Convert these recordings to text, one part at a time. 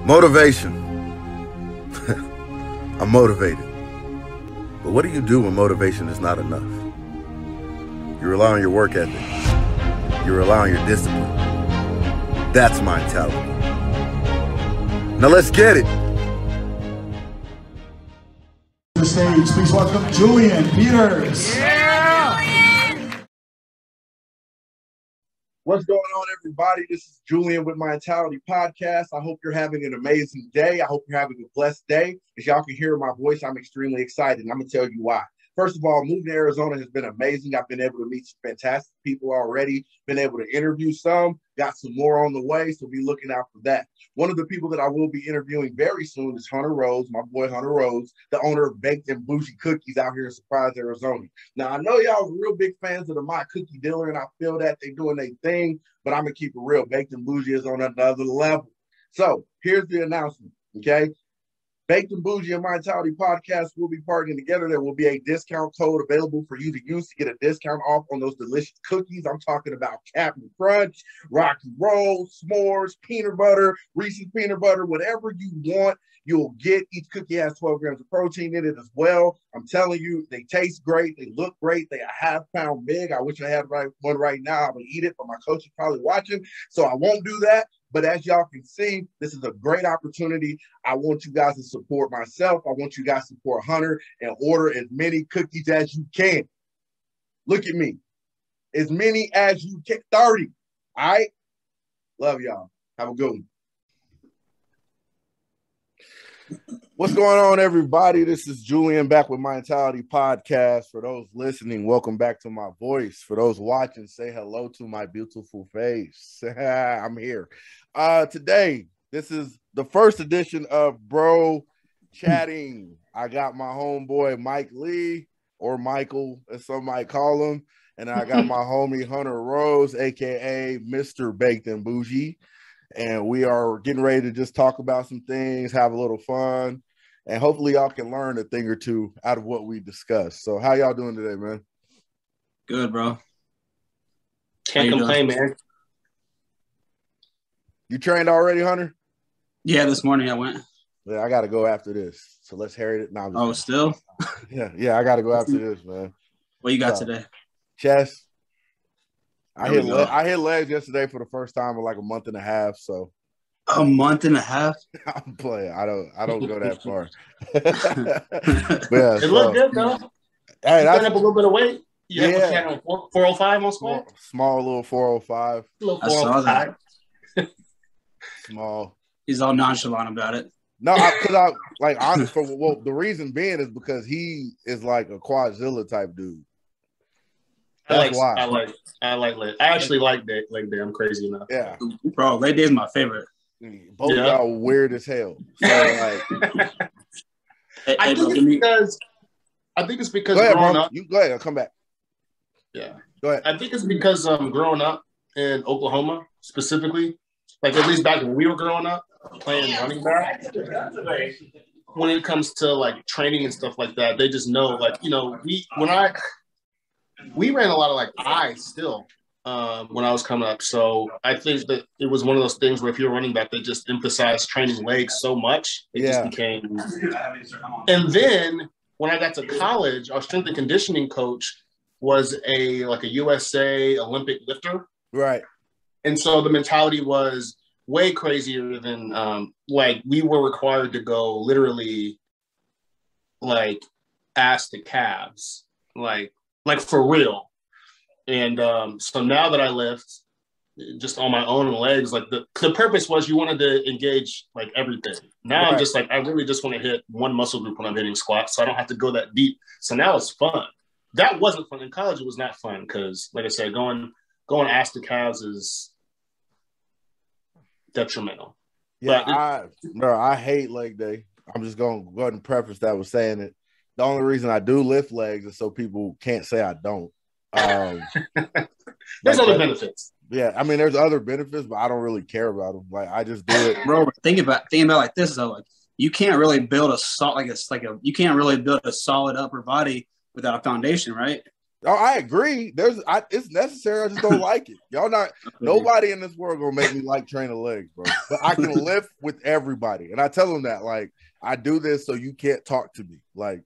Motivation. I'm motivated. But what do you do when motivation is not enough? You rely on your work ethic. You rely on your discipline. That's Minetality. Now let's get it. The stage, please welcome Julian Peters. What's going on, everybody? This is Julian with Minetality Podcast. I hope you're having an amazing day. I hope you're having a blessed day. As y'all can hear my voice, I'm extremely excited, and I'm going to tell you why. First of all, moving to Arizona has been amazing. I've been able to meet some fantastic people already, been able to interview some, got some more on the way, so be looking out for that. One of the people that I will be interviewing very soon is Hunter Rhoads, my boy Hunter Rhoads, the owner of Baked and Boujee Cookies out here in Surprise, Arizona. Now, I know y'all are real big fans of the My Cookie Dealer, and I feel that they're doing their thing, but I'm going to keep it real. Baked and Boujee is on another level. So here's the announcement, okay? Baked and Boujee and Minetality Podcast will be partnering together. There will be a discount code available for you to use to get a discount off on those delicious cookies. I'm talking about Captain Crunch, Rocky Roll, S'mores, peanut butter, Reese's peanut butter, whatever you want, you'll get. Each cookie has 12 grams of protein in it as well. I'm telling you, they taste great. They look great. They are half-pound big. I wish I had one right now. I would eat it, but my coach is probably watching, so I won't do that. But as y'all can see, this is a great opportunity. I want you guys to support myself. I want you guys to support Hunter and order as many cookies as you can. Look at me. As many as you can. 30. All right? Love y'all. Have a good one. What's going on, everybody? This is Julian back with Minetality Podcast. For those listening, welcome back to my voice. For those watching, say hello to my beautiful face. I'm here. Today, this is the first edition of Bro Chatting. I got my homeboy Mike Lee, or Michael, as some might call him, and I got my homie Hunter Rhoads, aka Mr. Baked and Boujee. And we are getting ready to just talk about some things, have a little fun, and hopefully y'all can learn a thing or two out of what we discussed. So how y'all doing today, man? Good, bro. Can't complain, man. You trained already, Hunter? Yeah, this morning I went. Yeah, I got to go after this. So let's hear it. Now. Oh, still? Yeah, I got to go after this, man. What you got today? Chest. I hit legs yesterday for the first time in like a month and a half. So a month and a half? I'm playing. I don't go that far. It looked good though. Hey, you got up a little bit of weight. You had like 405 on squat. Small little 405. Little 405. I saw that. Small. He's all nonchalant about it. No, because the reason being is because he is like a quadzilla type dude. That's why. I like leg. I actually like leg day. I'm crazy enough. Yeah, bro, leg day is my favorite. Both y'all weird as hell. So, like, I think it's because go ahead, growing bro. up. You go ahead. I'll come back. Yeah, go ahead. I think it's because growing up in Oklahoma specifically, like at least back when we were growing up playing running back. When it comes to like training and stuff like that, they just know, like, you know, we ran a lot of like still when I was coming up. So I think that it was one of those things where if you're running back, they just emphasized training legs so much. It just became. And then when I got to college, our strength and conditioning coach was a USA Olympic lifter. Right. And so the mentality was way crazier than like we were required to go literally like ass to calves, like for real. And so now that I lift just on my own legs, like the purpose was you wanted to engage like everything. Now I'm just like, I really just want to hit one muscle group when I'm hitting squats, so I don't have to go that deep. So now it's fun. That wasn't fun. In college, it was not fun because, like I said, going ass to calves is detrimental. Yeah, I hate leg day. I'm just going to go ahead and preface that with saying it. The only reason I do lift legs is so people can't say I don't. There's other benefits. Yeah, I mean, there's other benefits, but I don't really care about them. Like, I just do it. Bro, think about like this though. Like, you can't really build you can't really build a solid upper body without a foundation, right? Oh, I agree. It's necessary. I just don't like it. Y'all not. Nobody in this world gonna make me like training legs, bro. But I can lift with everybody, and I tell them that like I do this so you can't talk to me. Like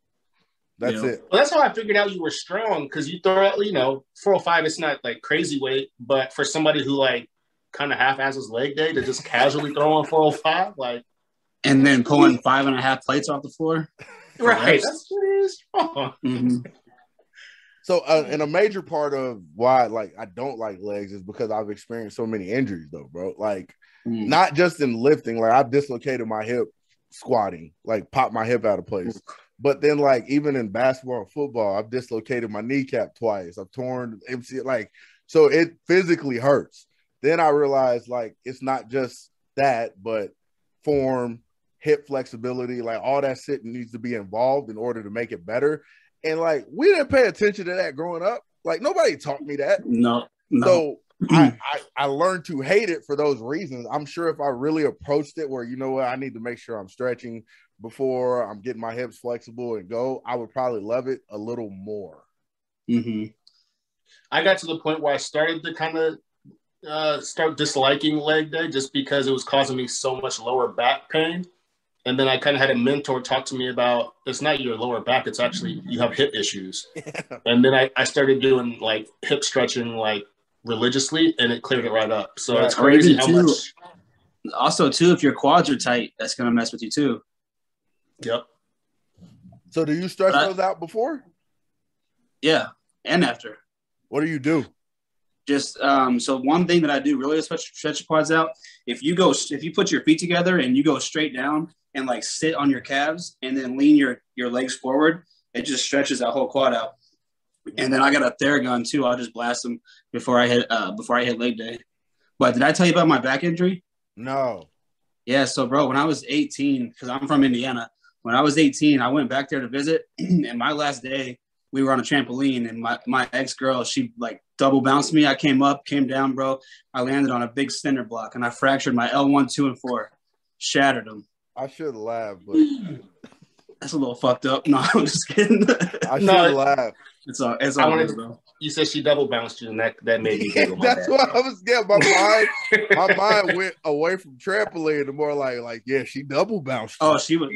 that's it. Well, that's how I figured out you were strong because you throw out, 405. It's not like crazy weight, but for somebody who like kind of half-asses leg day to just casually throw on 405, like, and then pulling 5.5 plates off the floor. Right, that's pretty strong. Mm-hmm. So, and a major part of why like I don't like legs is because I've experienced so many injuries, though, bro. Like, not just in lifting. Like, I've dislocated my hip squatting, like popped my hip out of place. But then, like, even in basketball and football, I've dislocated my kneecap twice. I've torn MC, like, so it physically hurts. Then I realized, like, it's not just that, but form, hip flexibility, like all that shit needs to be involved in order to make it better. And like we didn't pay attention to that growing up. Like nobody taught me that. No. So I learned to hate it for those reasons. I'm sure if I really approached it where, you know what, I need to make sure I'm stretching before I'm getting my hips flexible and go, I would probably love it a little more. Mm-hmm. I got to the point where I started to kind of start disliking leg day just because it was causing me so much lower back pain. And then I kind of had a mentor talk to me about, it's not your lower back, it's actually you have hip issues. Yeah. And then I started doing like hip stretching like religiously, and it cleared it right up. So it's crazy how much. Also, too, if your quads are tight, that's going to mess with you too. Yep. So do you stretch those out before? Yeah, and after. What do you do? Just so one thing that I do really to stretch your quads out, if you put your feet together and you go straight down and like sit on your calves and then lean your legs forward, it just stretches that whole quad out. And then I got a Theragun too. I'll just blast them before I hit leg day. But did I tell you about my back injury? No. Yeah. So bro, when I was 18, because I'm from Indiana, when I was 18, I went back there to visit, and my last day we were on a trampoline, and my ex-girl, she like double bounced me. I came up, came down, bro. I landed on a big cinder block, and I fractured my L1, 2, and 4. Shattered them. I should laugh, but that's a little fucked up. No, I'm just kidding. I should laugh. It's all good, bro. You said she double bounced you, and that made me giggle. That's what I was getting. My mind went away from trampoline to more like yeah, she double bounced you. Oh, she was.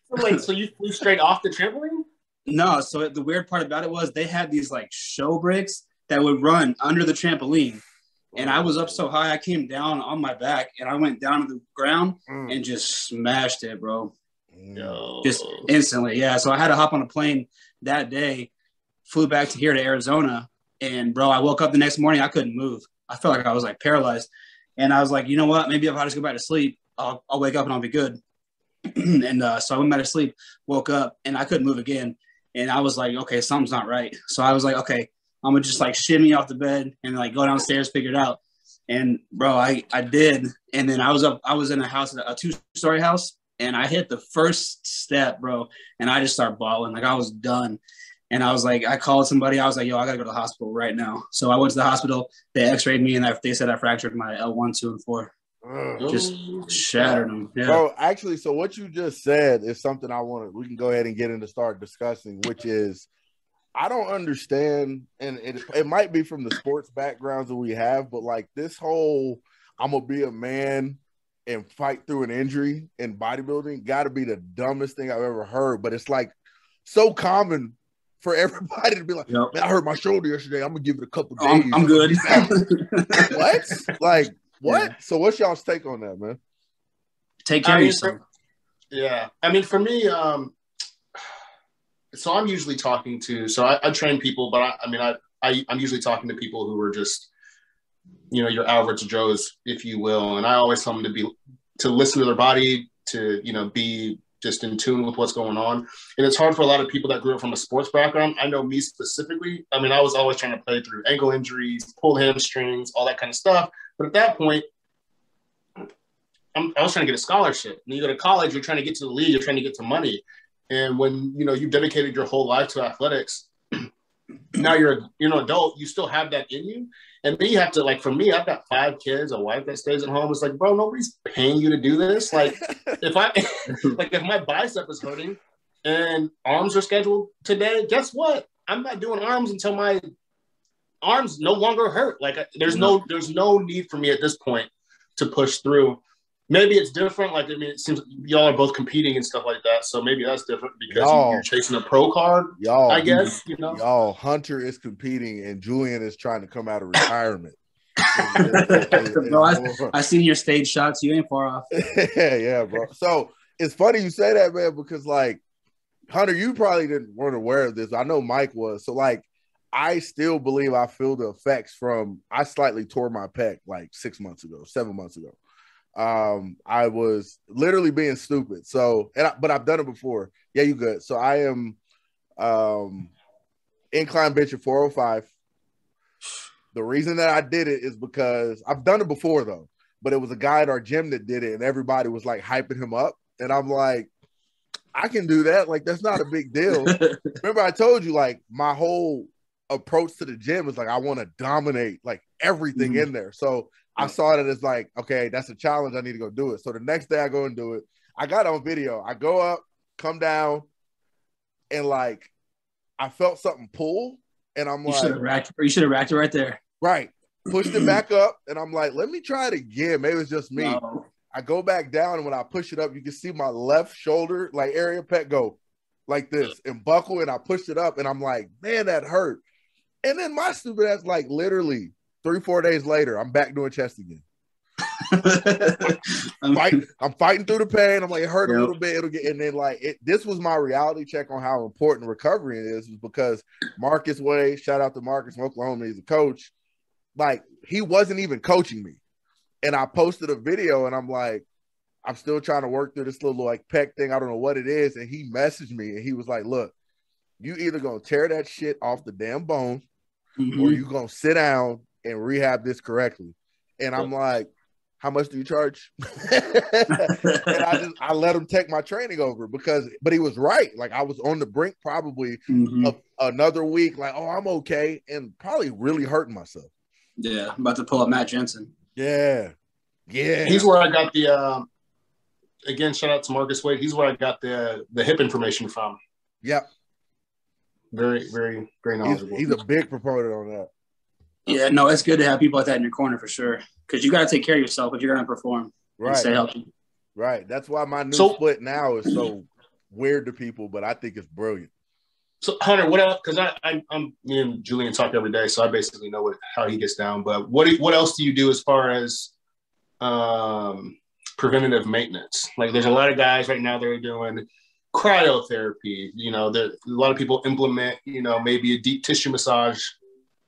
Wait, so you flew straight off the trampoline? No, so the weird part about it was they had these like show bricks that would run under the trampoline. And I was up so high, I came down on my back, and I went down to the ground and just smashed it, bro. No. Just instantly, yeah. So I had to hop on a plane that day, flew back to here to Arizona, and bro, I woke up the next morning, I couldn't move. I felt like I was like paralyzed. And I was like, you know what? Maybe if I just go back to sleep, I'll wake up and I'll be good. And so I went back to sleep, woke up, and I couldn't move again. And I was like, okay, something's not right. So I was like, okay, I'm gonna just like shimmy off the bed and like go downstairs, figure it out. And bro, I did. And then I was in a house, a 2-story house, and I hit the first step, bro. And I just started bawling. Like I was done. And I was like, I called somebody. I was like, yo, I gotta go to the hospital right now. So I went to the hospital. They x-rayed me, and they said I fractured my L1, 2, and 4. Just shattered them. Yeah. Bro, actually, so what you just said is something we can go ahead and get into start discussing, which is I don't understand, and it might be from the sports backgrounds that we have, but like this whole I'm gonna be a man and fight through an injury in bodybuilding got to be the dumbest thing I've ever heard. But it's like so common for everybody to be like, man, I hurt my shoulder yesterday. I'm gonna give it a couple days. I'm good. What? Like what? Yeah. So what's y'all's take on that, man? Take care of yourself. Yeah. I mean, for me, so I'm usually talking to, so I train people, but I'm usually talking to people who are just, your average Joes, if you will. And I always tell them to listen to their body, to, be just in tune with what's going on. And it's hard for a lot of people that grew up from a sports background. I know me specifically. I mean, I was always trying to play through ankle injuries, pulled hamstrings, all that kind of stuff. But at that point, I was trying to get a scholarship. When you go to college, you're trying to get to the league, you're trying to get to money. And when, you've dedicated your whole life to athletics, now you're an adult, you still have that in you. And then you have to, like, for me, I've got 5 kids, a wife that stays at home. It's like, bro, nobody's paying you to do this. Like, if my bicep is hurting, and arms are scheduled today, guess what? I'm not doing arms until my arms no longer hurt. Like there's no need for me at this point to push through. Maybe it's different. Like, I mean, it seems y'all are both competing and stuff like that. So maybe that's different because you're chasing a pro card, I guess, you know? Y'all, Hunter is competing and Julian is trying to come out of retirement. Bro, I seen your stage shots. You ain't far off. Yeah, bro. So it's funny you say that, man, because like Hunter, you probably weren't aware of this. I know Mike was. So like, I still believe I feel the effects from. I slightly tore my pec like 7 months ago. I was literally being stupid. So, but I've done it before. Yeah, you good. So I am incline bench at 405. The reason that I did it is because I've done it before though, but it was a guy at our gym that did it and everybody was like hyping him up. And I'm like, I can do that. Like, that's not a big deal. Remember I told you like my whole approach to the gym is like, I want to dominate like everything in there. So I saw it as like, okay, that's a challenge. I need to go do it. So the next day I go and do it. I got on video. I go up, come down, and like I felt something pull. And I'm like, you should have racked it right there. Right. Pushed it back up. And I'm like, let me try it again. Maybe it's just me. No. I go back down. And when I push it up, you can see my left shoulder, like area pec go like this and buckle. And I pushed it up and I'm like, man, that hurt. And then my stupid ass, like literally 3-4 days later, I'm back doing chest again. I'm fighting through the pain. I'm like, it hurt a little bit. It'll get, and then like this was my reality check on how important recovery is because Marcus Way, shout out to Marcus from Oklahoma, he's a coach. Like he wasn't even coaching me, and I posted a video, and I'm like, I'm still trying to work through this little like pec thing. I don't know what it is, and he messaged me, and he was like, "Look, you either gonna tear that shit off the damn bone, or you gonna sit down and rehab this correctly." And I'm like, how much do you charge? And I let him take my training over but he was right. Like I was on the brink probably of another week, like, oh, I'm okay. And probably really hurting myself. Yeah. I'm about to pull up Matt Jensen. Yeah. Yeah. He's where I got the, again, shout out to Marcus Wade. He's where I got the hip information from. Yep. Very, very, very knowledgeable. He's a big proponent on that. Yeah, no, it's good to have people like that in your corner for sure. Because you got to take care of yourself if you're going to perform and stay healthy. Right. That's why my new split now is so weird to people, but I think it's brilliant. So, Hunter, what else? Because I'm me and Julian talk every day, so I basically know how he gets down. But what else do you do as far as preventative maintenance? Like, there's a lot of guys right now that are doing cryotherapy. You know, a lot of people implement, maybe a deep tissue massage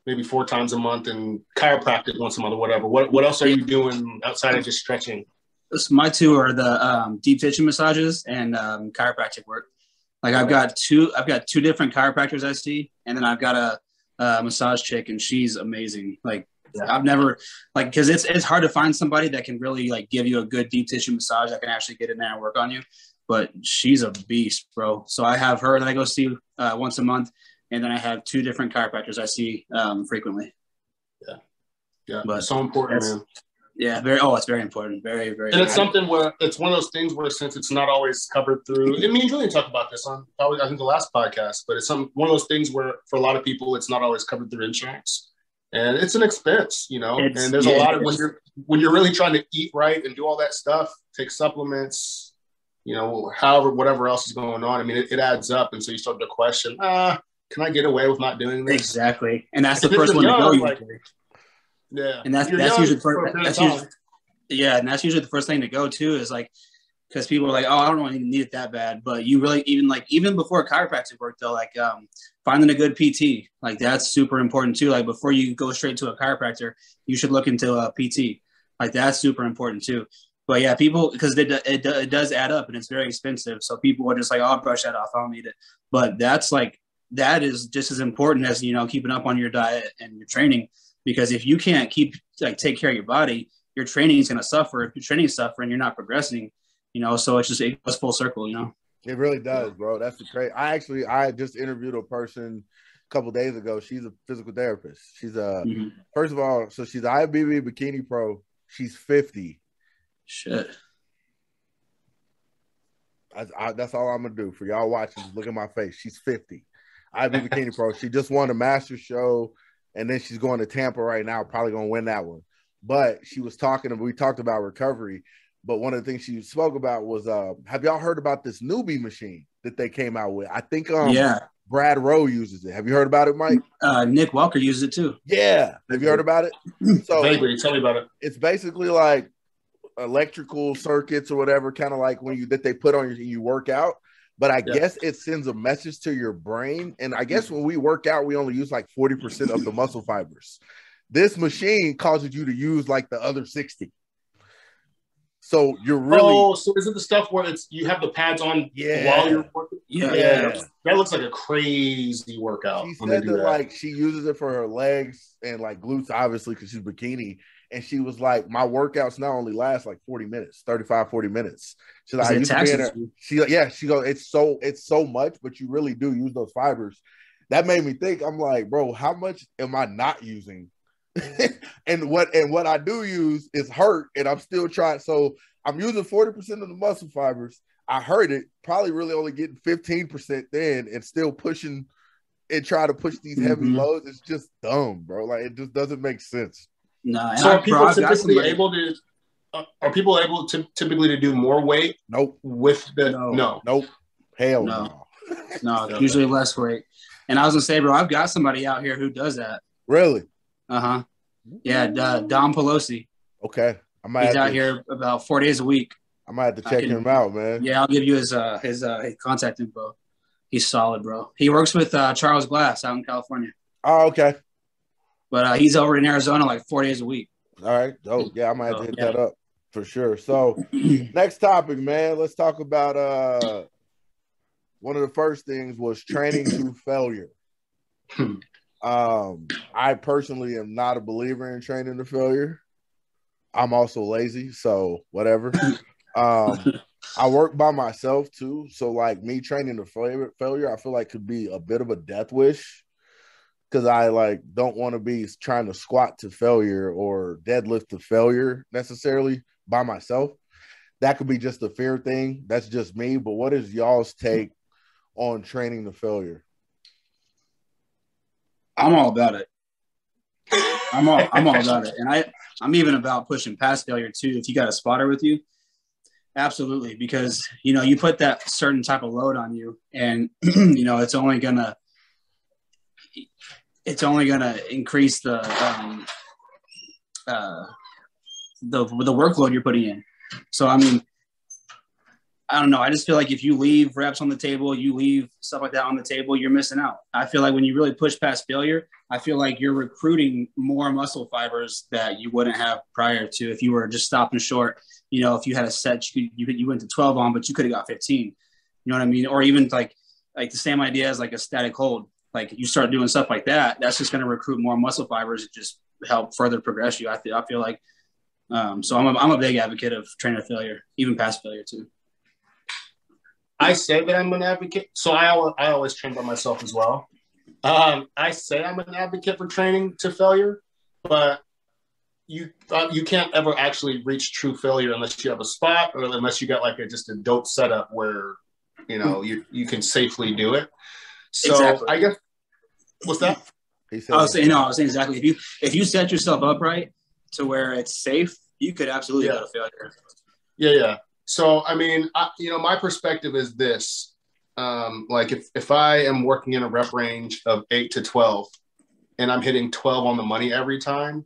maybe 4 times a month and chiropractic once a month or whatever. What else are you doing outside of just stretching? My two are the deep tissue massages and chiropractic work. Like I've got two different chiropractors I see, and then I've got a massage chick, and she's amazing. Like I've never because it's hard to find somebody that can really like give you a good deep tissue massage that can actually get in there and work on you. But she's a beast, bro. So I have her that I go see once a month. And then I have 2 different chiropractors I see frequently. Yeah. But so important, man. Yeah, it's very important. Very, very. And it's something where it's one of those things where since it's not always covered through, and me and Julian talked about this on probably I think the last podcast, but it's one of those things where for a lot of people it's not always covered through insurance, and it's an expense, and there's a lot of when you're really trying to eat right and do all that stuff, take supplements, whatever else is going on. I mean, it adds up, and so you start to question, can I get away with not doing this? Exactly, and that's the first one to go. And that's usually and that's usually the first thing to go too. Is like because people are like, oh, I don't really need it that bad, but you really even before chiropractic work though, like finding a good PT, like that's super important too. Like before you go straight to a chiropractor, you should look into a PT. Like that's super important too. But yeah, people because it does add up and it's very expensive. So people are just like, oh, I'll brush that off. I don't need it. But that is just as important as, keeping up on your diet and your training, because if you can't take care of your body, your training is going to suffer. If your training is suffering, you're not progressing, so it goes full circle, It really does, bro. That's the crazy. I just interviewed a person a couple of days ago. She's a physical therapist. She's first of all, so she's IFBB bikini pro. She's 50. Shit. That's all I'm gonna do for y'all watching. Look at my face. She's 50. Ivy Bikini Pro. She just won a master show, and then she's going to Tampa right now. Probably gonna win that one. But she was talking. We talked about recovery. But one of the things she spoke about was, have y'all heard about this newbie machine that they came out with? I think Brad Rowe uses it. Have you heard about it, Mike? Nick Welker uses it too. Yeah. Have you heard about it? So vaguely, tell me about it. It's basically like electrical circuits or whatever, kind of like that they put on you work out. But I guess it sends a message to your brain. And I guess when we work out, we only use like 40% of the muscle fibers. This machine causes you to use like the other 60. So you're really so is it the stuff where you have the pads on while you're working? Yeah. That looks like a crazy workout. She said that like she uses it for her legs and like glutes, obviously, because she's bikini. And she was like, my workouts now only last like 40 minutes, 35, 40 minutes. She's like, I used to be in her. She goes, it's so much, but you really do use those fibers. That made me think, I'm like, bro, how much am I not using? and what I do use is hurt, and I'm still trying. So I'm using 40% of the muscle fibers. I heard it, probably really only getting 15% then, and still pushing and try to push these heavy loads. It's just dumb, bro. Like it just doesn't make sense. No, so are people typically able to? Are people able to typically to do more weight? Nope. With the nope. Hell no. No, usually less weight. And I was gonna say, bro, I've got somebody out here who does that. Really? Yeah, Dom Pelosi. Okay, he's out here about 4 days a week. I might have to check him out, man. Yeah, I'll give you his contact info. He's solid, bro. He works with Charles Glass out in California. Oh, okay. But he's over in Arizona like 4 days a week. All right. Oh, yeah, I might have to hit that up for sure. So, next topic, man. Let's talk about one of the first things was training to failure. I personally am not a believer in training to failure. I'm also lazy, so whatever. I work by myself too, so like me training to failure, I feel like could be a bit of a death wish because I like don't want to be trying to squat to failure or deadlift to failure necessarily by myself. That could be just a fear thing. That's just me. But what is y'all's take on training to failure? I'm all about it. I'm all about it. And I'm even about pushing past failure too. If you got a spotter with you, absolutely. Because, you put that certain type of load on you and, it's only gonna increase the workload you're putting in. So, I mean, I don't know. I just feel like if you leave reps on the table, you leave stuff like that on the table, you're missing out. I feel like when you really push past failure, I feel like you're recruiting more muscle fibers that you wouldn't have prior to if you were just stopping short. If you had a set, you went to 12 on, but you could have got 15. You know what I mean? Or even like the same idea as like a static hold. Like you start doing stuff like that, that's just going to recruit more muscle fibers and just help further progress you. I feel like so I'm a big advocate of training to failure, even past failure too. I say that I'm an advocate. So I always train by myself as well. I say I'm an advocate for training to failure, but you can't ever actually reach true failure unless you have a spot or unless you got like just a dope setup where, you can safely do it. So exactly. I guess, what's that? I was saying exactly. If you set yourself up right to where it's safe, you could absolutely go to failure. Yeah. So, I mean, my perspective is this, like if I am working in a rep range of 8 to 12 and I'm hitting 12 on the money every time,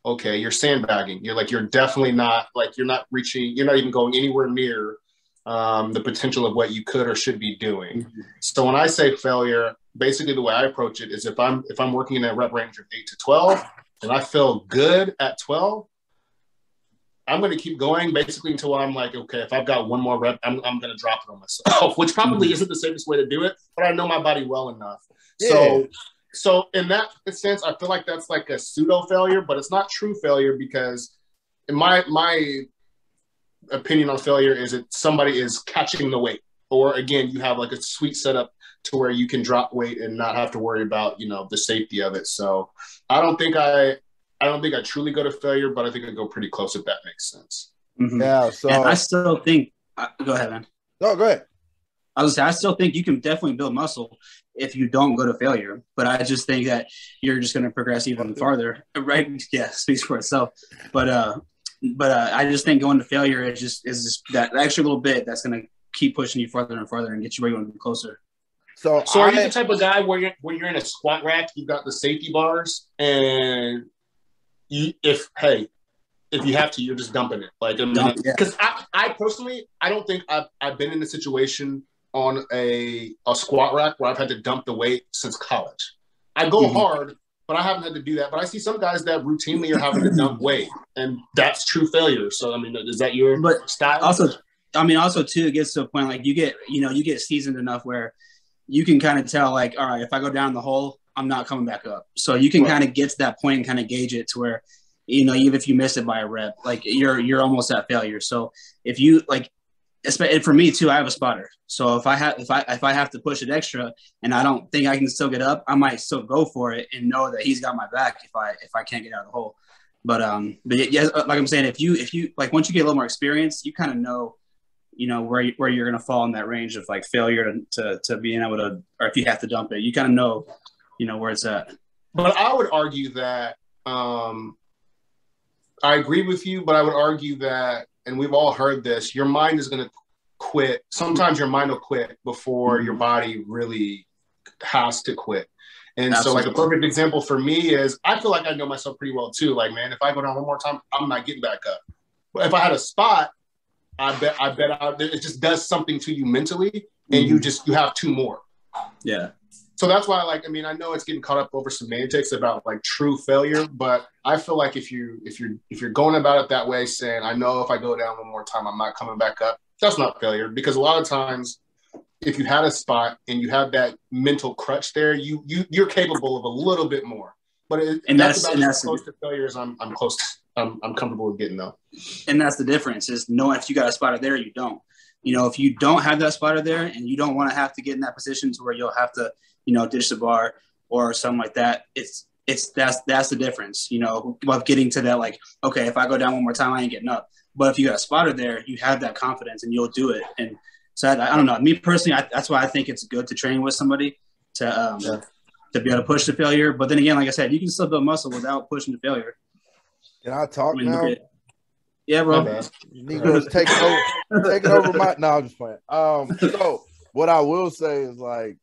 okay, you're sandbagging. You're definitely not you're not even going anywhere near the potential of what you could or should be doing. Mm-hmm. So when I say failure, basically the way I approach it is if I'm working in a rep range of 8 to 12 and I feel good at 12, I'm going to keep going basically until I'm like, okay, if I've got one more rep, I'm going to drop it on myself, which probably isn't the safest way to do it, but I know my body well enough. Yeah. So in that sense, I feel like that's like a pseudo failure, but it's not true failure because in my opinion on failure is that somebody is catching the weight, or again, you have like a sweet setup to where you can drop weight and not have to worry about, the safety of it. So I don't think I truly go to failure, but I think I go pretty close if that makes sense. Mm-hmm. Yeah. So and I still think, go ahead, man. No, go ahead. I still think you can definitely build muscle if you don't go to failure. But I just think that you're just going to progress even farther, right? Yeah, speaks for itself. But I just think going to failure is just that extra little bit that's going to keep pushing you further and further and get you where you want to be closer. So are you the type of guy where you're in a squat rack, you've got the safety bars, and if you have to, you're just dumping it like a minute? Because I personally, I don't think I've been in a situation on a squat rack where I've had to dump the weight since college. I go hard, but I haven't had to do that. But I see some guys that routinely are having to dump weight, and that's true failure. So I mean, is that your style? Also too, it gets to a point like you get seasoned enough where you can kind of tell like, all right, if I go down the hole, I'm not coming back up. So you can kind of get to that point and kind of gauge it to where, even if you miss it by a rep, like you're almost at failure. So if you like, for me too, I have a spotter. So if I have to push it extra and I don't think I can still get up, I might still go for it and know that he's got my back if I can't get out of the hole. But yeah, like I'm saying, if you like once you get a little more experience, you kind of know, where you're going to fall in that range of like failure to being able to, or if you have to dump it, you kind of know, where it's at. But I would argue that I agree with you, but I would argue that, and we've all heard this, your mind is going to quit. Sometimes your mind will quit before your body really has to quit. And Absolutely. So like a perfect example for me is I feel like I know myself pretty well too. Like, man, if I go down one more time, I'm not getting back up. But if I had a spot, I bet it just does something to you mentally, and you have two more. Yeah. So that's why, I know it's getting caught up over semantics about like true failure, but I feel like if you're going about it that way, saying I know if I go down one more time, I'm not coming back up, that's not failure. Because a lot of times, if you had a spot and you have that mental crutch there, you're capable of a little bit more. But that's about as close to failure as I'm close to. I'm comfortable with getting though. And that's the difference is knowing if you got a spotter there, you don't. If you don't have that spotter there and you don't want to have to get in that position to where you'll have to, ditch the bar or something like that, that's the difference, of getting to that, like, okay, if I go down one more time, I ain't getting up. But if you got a spotter there, you have that confidence and you'll do it. And so I don't know. Me personally, that's why I think it's good to train with somebody to be able to push to failure. But then again, like I said, you can still build muscle without pushing to failure. Can I talk now? Yeah, bro. Negroes taking over my. No, I'm just playing. So what I will say is like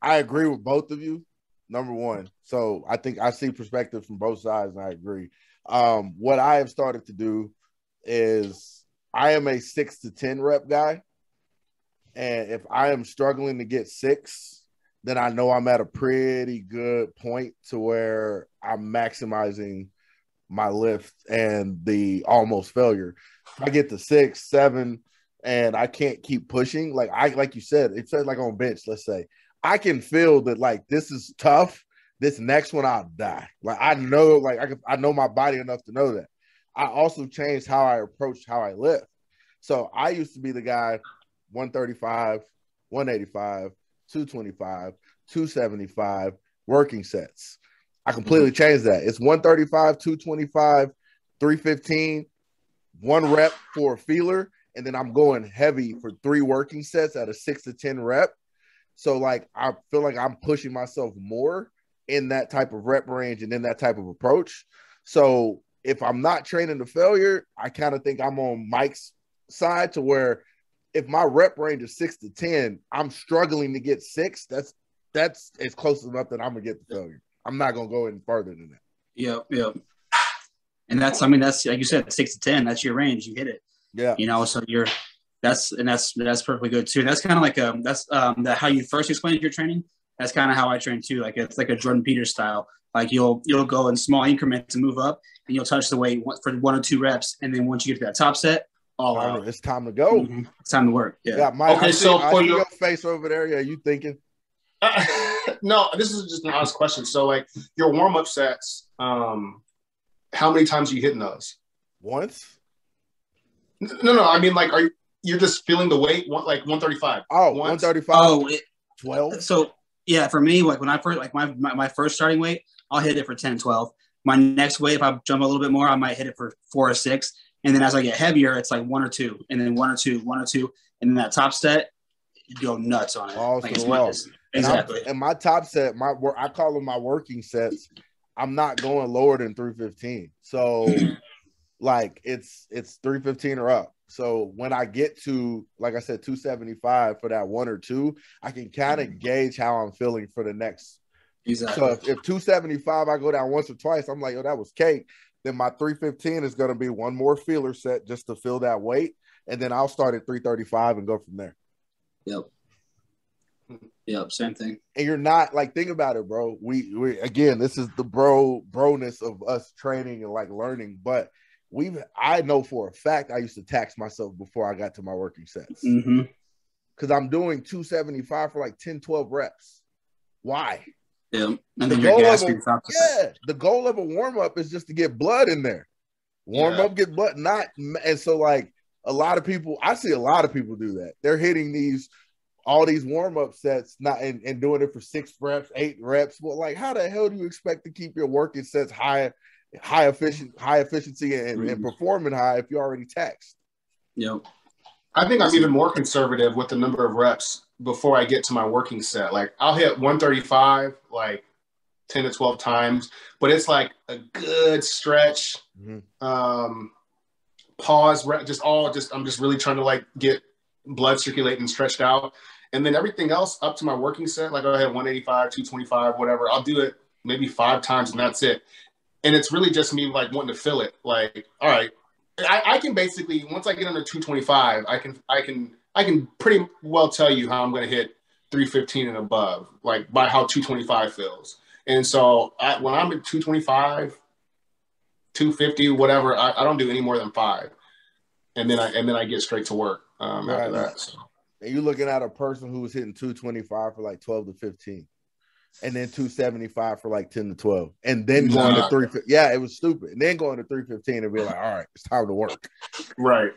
I agree with both of you. Number one, so I think I see perspective from both sides, and I agree. What I have started to do is I am a 6 to 10 rep guy, and if I am struggling to get 6, then I know I'm at a pretty good point to where I'm maximizing my lift and the almost failure. If I get to 6, 7, and I can't keep pushing, like you said, it says like on bench, let's say, I can feel that like this is tough. This next one I'll die. Like I know, I know my body enough to know that. I also changed how I approach how I lift. So I used to be the guy 135, 185, 225, 275 working sets. I completely changed that. It's 135, 225, 315, 1 rep for a feeler, and then I'm going heavy for 3 working sets at a 6 to 10 rep. So like I feel like I'm pushing myself more in that type of rep range and in that type of approach. So if I'm not training to failure, I kind of think I'm on Mike's side to where if my rep range is 6 to 10, I'm struggling to get 6. That's as close enough that I'm gonna get the failure. I'm not gonna go any further than that. Yeah. And that's like you said, 6 to 10. That's your range. You hit it. Yeah. So that's perfectly good too. And that's kind of like how you first explained your training. That's kind of how I train too. Like it's like a Jordan Peters style. Like you'll go in small increments to move up, and you'll touch the weight for 1 or 2 reps, and then once you get to that top set, it's time to go. Mm-hmm. It's time to work. Yeah. Mike, okay. I see your face over there. Yeah, you thinking? No, this is just an honest question. So, like your warm up sets, how many times are you hitting those? Once. No. I mean, like, you're just feeling the weight? Like 135. Oh, 135. 12. So yeah, for me, like when I first my first starting weight, I'll hit it for 10, 12. My next weight, if I jump a little bit more, I might hit it for 4 or 6. And then as I get heavier, it's like 1 or 2, and then 1 or 2, 1 or 2, and then that top set, you go nuts on it. Balls Like to the wall. Exactly. And my top set, I call them my working sets. I'm not going lower than 315. So like it's 315 or up. So when I get to, like I said, 275 for that 1 or 2, I can kind of gauge how I'm feeling for the next. Exactly. So if 275, I go down once or twice, I'm like, oh, that was cake. Then my 315 is going to be one more feeler set just to feel that weight. And then I'll start at 335 and go from there. Yep. Same thing. And you're not like, think about it, bro. We again, this is the broness of us training and like learning, but I know for a fact I used to tax myself before I got to my working sets. Because I'm doing 275 for like 10, 12 reps. Why? Yeah. And then your gas being top. Yeah. The goal of a warm-up is just to get blood in there. Warm up, get blood, and so like a lot of people, I see a lot of people do that. They're hitting all these warm-up sets and doing it for 6 reps, 8 reps. Well, like how the hell do you expect to keep your working sets high efficiency and performing high if you're already taxed? Yep. I think I'm even more conservative with the number of reps before I get to my working set. Like I'll hit 135 like 10 to 12 times, but it's like a good stretch. Pause, I'm just really trying to like get blood circulating and stretched out. And then everything else up to my working set, like I had 185, 225, whatever. I'll do it maybe 5 times and that's it. And it's really just me like wanting to fill it. Like, all right, I can basically, once I get under 225, I can pretty well tell you how I'm going to hit 315 and above, like by how 225 feels. And so when I'm at 225, 250, whatever, I don't do any more than 5. And then I get straight to work after that. So. And you're looking at a person who was hitting 225 for like 12 to 15. And then 275 for like 10 to 12. And then going to 315. Yeah, it was stupid. And then going to 315 and be like, all right, it's time to work. Right.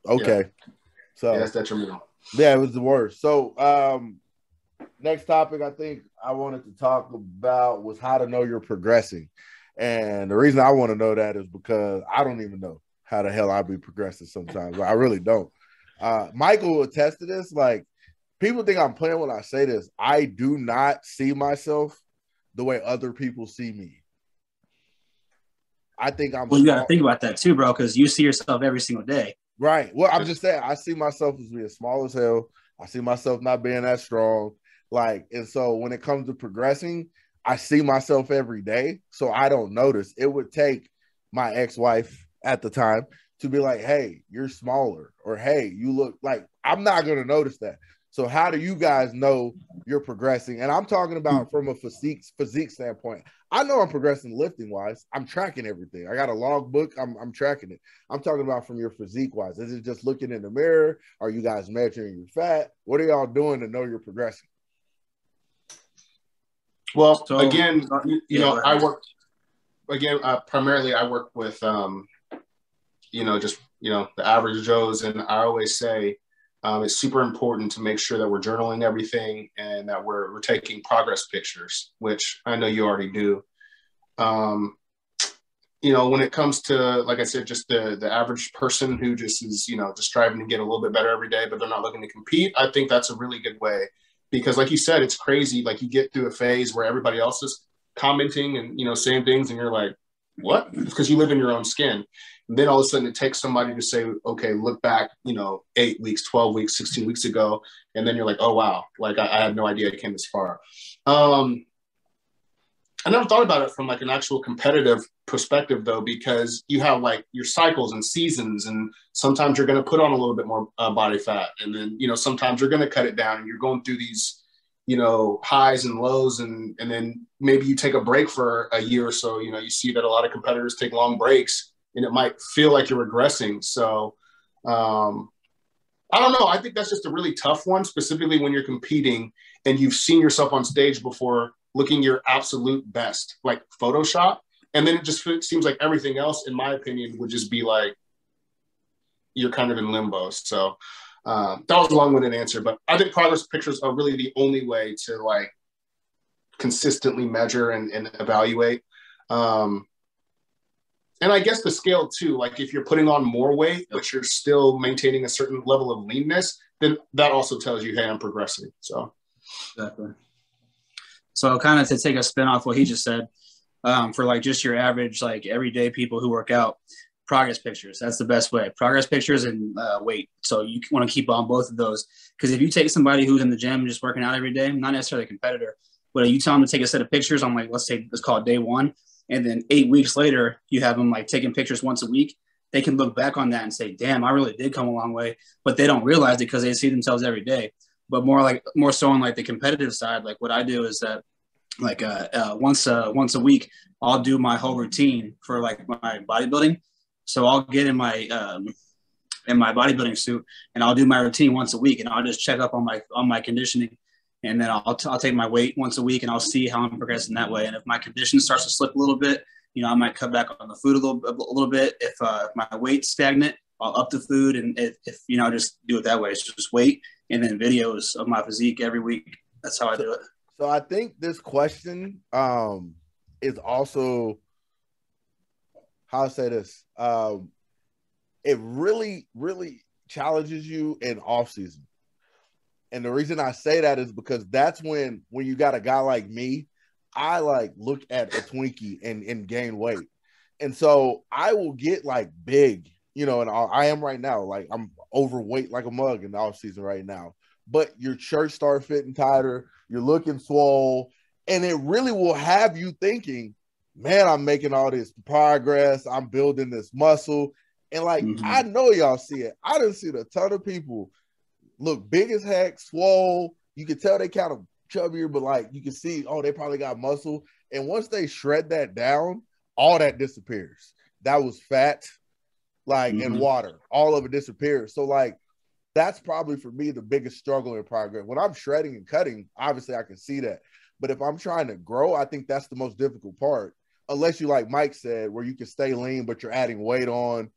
Okay. Yeah. So that's detrimental. Yeah, it was the worst. So next topic I think I wanted to talk about was how to know you're progressing. And the reason I want to know that is because I don't even know how the hell I be progressing sometimes. I really don't. Michael will attest to this. Like, people think I'm playing when I say this. I do not see myself the way other people see me. I think I'm. Well, you got to think about that too, bro, because you see yourself every single day. Right. Well, I'm just saying, I see myself as being small as hell. I see myself not being that strong. Like, and so when it comes to progressing, I see myself every day. So I don't notice. It would take my ex-wife at the time to be like, hey, you're smaller, or hey, you look like, I'm not going to notice that. So how do you guys know you're progressing? And I'm talking about from a physique standpoint. I know I'm progressing lifting wise. I'm tracking everything. I got a log book. I'm tracking it. I'm talking about from your physique wise. Is it just looking in the mirror? Are you guys measuring your fat? What are y'all doing to know you're progressing? Well, again, I work primarily I work with, the average Joes. And I always say, it's super important to make sure that we're journaling everything and that we're taking progress pictures, which I know you already do. When it comes to, like I said, just the average person who just is, just striving to get a little bit better every day, but they're not looking to compete. I think that's a really good way because, like you said, it's crazy. Like, you get through a phase where everybody else is commenting and, saying things and you're like, what? Because you live in your own skin. And then all of a sudden it takes somebody to say, okay, look back, 8 weeks, 12 weeks, 16 weeks ago. And then you're like, oh, wow. Like, I had no idea I came this far. I never thought about it from like an actual competitive perspective though, because you have like your cycles and seasons, and sometimes you're going to put on a little bit more body fat. And then, sometimes you're going to cut it down and you're going through these, highs and lows. And then maybe you take a break for a year or so. You see that a lot of competitors take long breaks and it might feel like you're regressing. So I don't know. I think that's just a really tough one, specifically when you're competing and you've seen yourself on stage before looking your absolute best, like Photoshop. And then it just seems like everything else, in my opinion, would just be like, you're kind of in limbo. So that was a long-winded answer, but I think progress pictures are really the only way to like consistently measure and evaluate. And I guess the scale too, like if you're putting on more weight, but you're still maintaining a certain level of leanness, then that also tells you, hey, I'm progressing. So exactly. So kind of to take a spin off what he just said, for like just your average, like everyday people who work out, progress pictures. That's the best way. Progress pictures and weight. So you want to keep on both of those. Because if you take somebody who's in the gym just working out every day, not necessarily a competitor, but you tell them to take a set of pictures on like, let's call it day one. And then 8 weeks later, you have them like taking pictures once a week. They can look back on that and say, damn, I really did come a long way. But they don't realize it because they see themselves every day. But more so on like the competitive side, like what I do is that like once a week, I'll do my whole routine for like my bodybuilding. So I'll get in my bodybuilding suit and I'll do my routine once a week and I'll just check up on my conditioning. And then I'll take my weight once a week and I'll see how I'm progressing that way. And if my condition starts to slip a little bit, I might cut back on the food a little bit. If my weight's stagnant, I'll up the food. And if just do it that way. It's just weight and then videos of my physique every week. That's how I do it. So I think this question is also, how I say this, it really, really challenges you in off season. And the reason I say that is because that's when you got a guy like me, I like look at a Twinkie and gain weight. And so I will get like big, and I am right now, like I'm overweight like a mug in the off season right now. But your shirts start fitting tighter, you're looking swole, and it really will have you thinking, man, I'm making all this progress, I'm building this muscle. And like, I know y'all see it. I done seen a ton of people look big as heck, swole. You can tell they kind of chubbier, but like you can see, they probably got muscle. And once they shred that down, all that disappears. That was fat, like, and water. All of it disappears. So like, that's probably for me the biggest struggle in progress. When I'm shredding and cutting, obviously I can see that. But if I'm trying to grow, I think that's the most difficult part. Unless you, like Mike said, where you can stay lean, but you're adding weight on,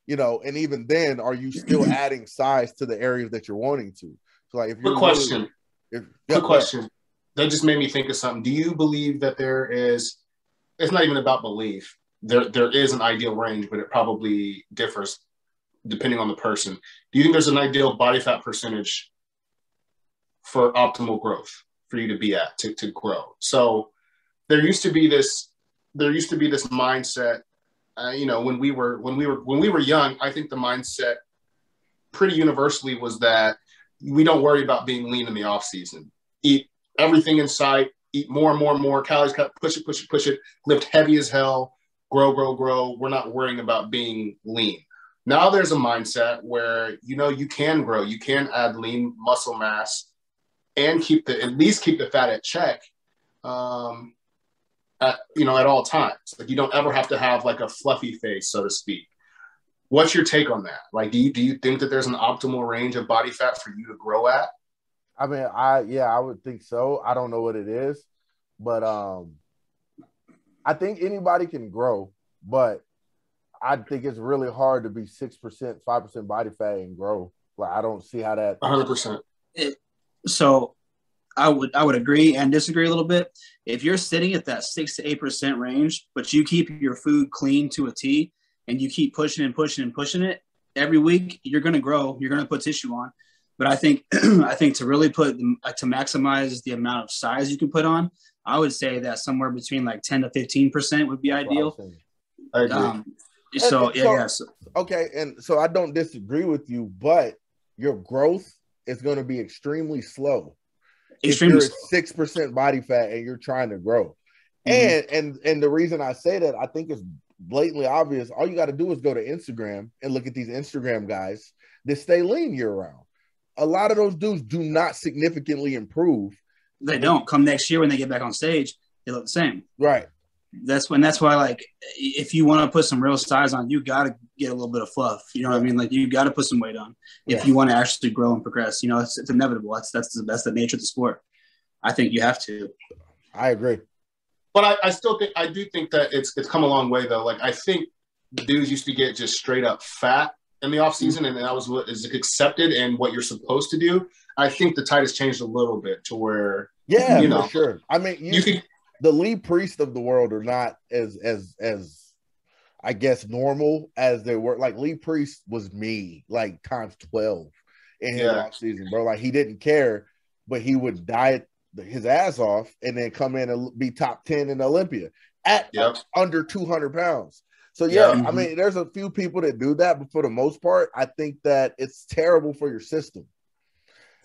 and even then, are you still adding size to the areas that you're wanting to? So like, if you're question, that just made me think of something. Do you believe that there is, it's not even about belief. There is an ideal range, but it probably differs depending on the person. Do you think there's an ideal body fat percentage for optimal growth for you to be at, to grow? So there used to be this mindset, when we were young. I think the mindset pretty universally was that we don't worry about being lean in the off season. Eat everything in sight, eat more and more and more, calories cut, push it, lift heavy as hell, grow. We're not worrying about being lean. Now there's a mindset where, you can grow, you can add lean muscle mass and at least keep the fat at check, at all times. Like, you don't ever have to have like a fluffy face, so to speak. What's your take on that? Like, do you think that there's an optimal range of body fat for you to grow at? I mean, I would think so. I don't know what it is, but I think anybody can grow, but I think it's really hard to be 6%, 5% body fat and grow. Like, I don't see how that 100%. So I would agree and disagree a little bit. If you're sitting at that 6 to 8% range, but you keep your food clean to a T and you keep pushing it every week, you're going to grow. You're going to put tissue on. But I think to really to maximize the amount of size you can put on, I would say that somewhere between like 10 to 15% would be ideal. I agree. Okay, and so I don't disagree with you, but your growth is going to be extremely slow. Extremely if you're at 6% body fat and you're trying to grow. And the reason I say that, I think, is blatantly obvious. All you got to do is go to Instagram and look at these Instagram guys that stay lean year round. A lot of those dudes do not significantly improve. They don't. Come next year when they get back on stage, they look the same. Right. That's why, like, if you want to put some real size on, you got to get a little bit of fluff. You know what I mean? Like, you got to put some weight on if you want to actually grow and progress. It's inevitable. That's the nature of the sport. I think you have to. I agree. But I do think that it's come a long way, though. Like, I think dudes used to get just straight up fat in the off season, and that was what is accepted and what you're supposed to do. I think the tide has changed a little bit to where, for sure. I mean, the Lee Priest of the world are not as I guess, normal as they were. Like Lee Priest was me, like times 12 in his off season, bro. Like he didn't care, but he would diet his ass off and then come in and be top 10 in Olympia at under 200 pounds. So I mean, there's a few people that do that, but for the most part, I think that it's terrible for your system.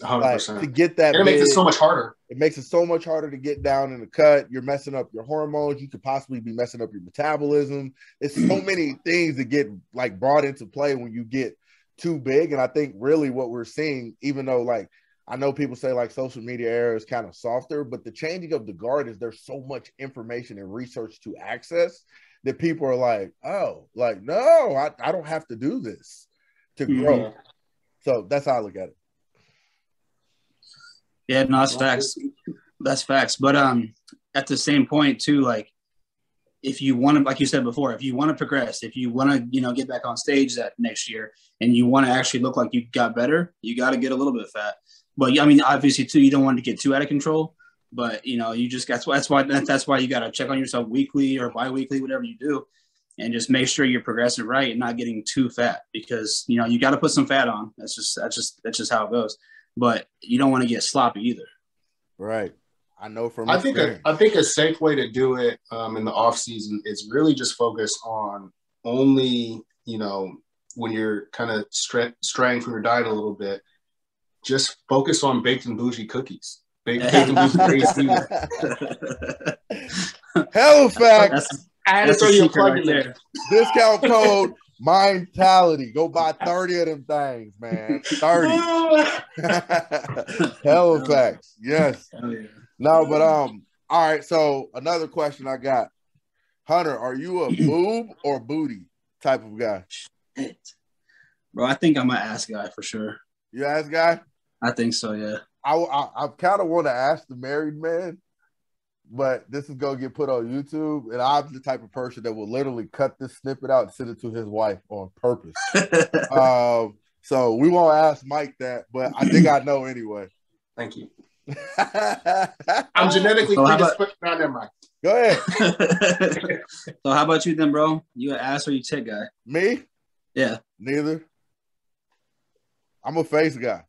100%. Like, to get that, and it makes it so much harder. It makes it so much harder to get down in the cut. You're messing up your hormones. You could possibly be messing up your metabolism. It's so many things that get like brought into play when you get too big. And I think really what we're seeing, even though like I know people say like social media era is kind of softer, but the changing of the guard is there's so much information and research to access that people are like, oh, like, no, I don't have to do this to grow. So that's how I look at it. Yeah, no, that's facts. That's facts. But at the same point too, like if you want to, like you said before, if you want to progress, if you want to, you know, get back on stage that next year and you want to actually look like you got better, you got to get a little bit fat. But I mean, obviously too, you don't want to get too out of control, but you know, you just that's why you got to check on yourself weekly or bi-weekly, whatever you do, and just make sure you're progressing right and not getting too fat, because, you know, you got to put some fat on. That's just how it goes. But you don't want to get sloppy either. Right. I know from I think a safe way to do it in the off season is really just focus on only, you know, when you're kind of straying from your diet a little bit, just focus on baked and bougie cookies. Baked and bougie. Hell of facts. That's a secret right there. Discount code Minetality. Go buy 30 of them things, man. 30. Hell of facts. Yes. Hell yeah. No, but all right. So another question I got. Hunter, are you a boob or booty type of guy? Bro, I think I'm an ass guy for sure. You ass guy? I think so, yeah. I kind of want to ask the married man, but this is going to get put on YouTube, and I'm the type of person that will literally cut this snippet out and send it to his wife on purpose. So we won't ask Mike that, but I think I know anyway. Thank you. I'm genetically predisposed. No, never mind. Go ahead. So how about you then, bro? You an ass or you tit guy? Me? Yeah. Neither. I'm a face guy.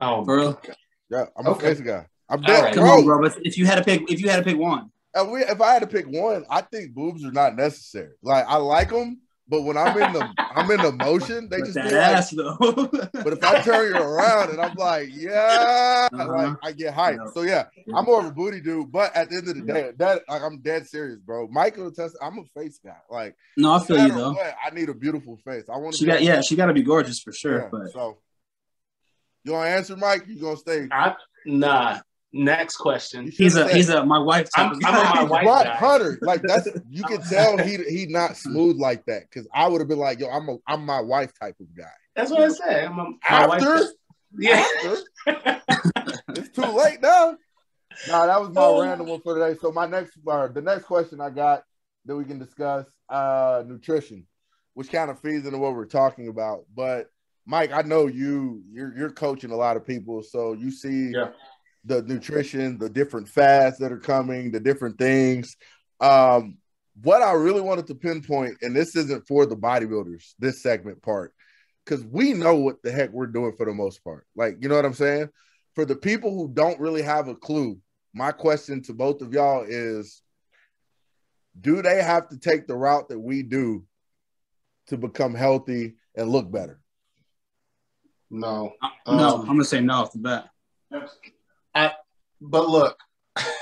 Oh, for real? Yeah, I'm a face guy. I'm dead. Right. Come on, bro. But if you had to pick one, if I had to pick one, I think boobs are not necessary. Like I like them, but when I'm in the motion, they just that be ass like, though. But if I turn you around and I'm like, like I get hyped. Yeah. So yeah, I'm more of a booty dude. But at the end of the day, like I'm dead serious, bro. Michael test. I'm a face guy. Like no, I feel you though. I need a beautiful face. I want to. She got to be gorgeous for sure. Yeah, but so you want to answer, Mike? You gonna stay? Nah. Next question. He's a my wife. I'm my wife guy. Hunter, like that's you can tell he not smooth like that, because I would have been like, yo, I'm my wife type of guy. That's what I said. After? Yeah. It's too late now. Nah, that was my random one for today. So the next question I got that we can discuss, nutrition, which kind of feeds into what we're talking about. But Mike, I know you're coaching a lot of people, so you see the nutrition, the different fads that are coming, the different things. What I really wanted to pinpoint, and this isn't for the bodybuilders, this segment part, because we know what the heck we're doing for the most part. Like, you know what I'm saying? For the people who don't really have a clue, my question to both of y'all is, do they have to take the route that we do to become healthy and look better? No. No, I'm going to say no off the bat. But look,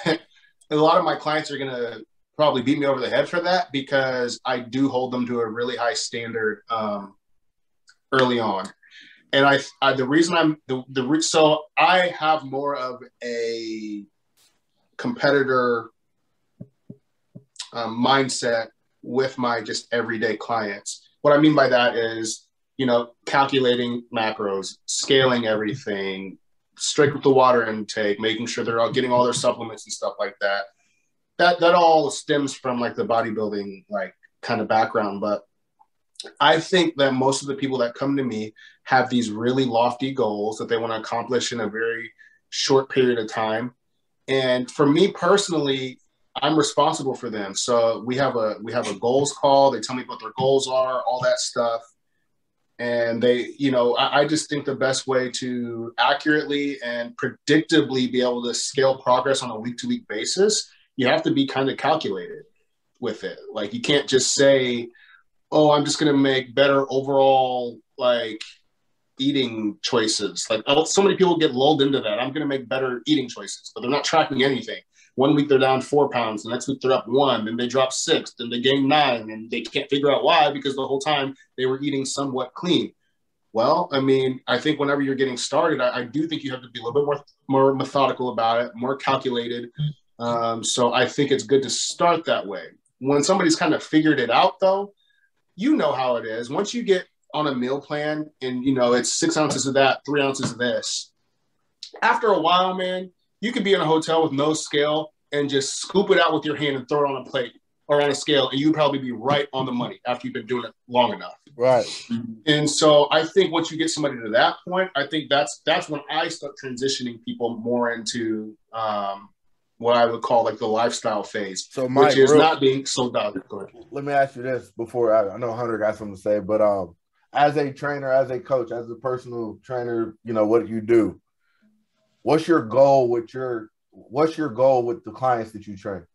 a lot of my clients are going to probably beat me over the head for that, because I do hold them to a really high standard early on. And the reason so I have more of a competitor mindset with my just everyday clients. What I mean by that is, you know, calculating macros, scaling everything, strict with the water intake, making sure they're all getting all their supplements and stuff like that. That all stems from like the bodybuilding like kind of background. But I think that most of the people that come to me have these really lofty goals that they want to accomplish in a very short period of time. And for me personally, I'm responsible for them. So we have a goals call. They tell me what their goals are, all that stuff. And they, I just think the best way to accurately and predictably be able to scale progress on a week-to-week basis, you have to be kind of calculated with it. Like, you can't just say, oh, I'm just going to make better overall, like, eating choices. Like, so many people get lulled into that. I'm going to make better eating choices, but they're not tracking anything. One week they're down 4 pounds, the next week they're up 1, then they drop 6, then they gain 9, and they can't figure out why, because the whole time they were eating somewhat clean. Well, I mean, I think whenever you're getting started, I do think you have to be a little bit more methodical about it, more calculated. So I think it's good to start that way. When somebody's kind of figured it out, though, you know how it is. Once you get on a meal plan and, it's 6 ounces of that, 3 ounces of this, after a while, man, you could be in a hotel with no scale and just scoop it out with your hand and throw it on a plate or on a scale, and you'd probably be right on the money after you've been doing it long enough. Right. And so I think once you get somebody to that point, I think that's when I start transitioning people more into what I would call like the lifestyle phase, so Mike, which is not being so down. Let me ask you this before I know Hunter got something to say, but as a trainer, as a coach, as a personal trainer, what do you do? What's your goal with the clients that you train?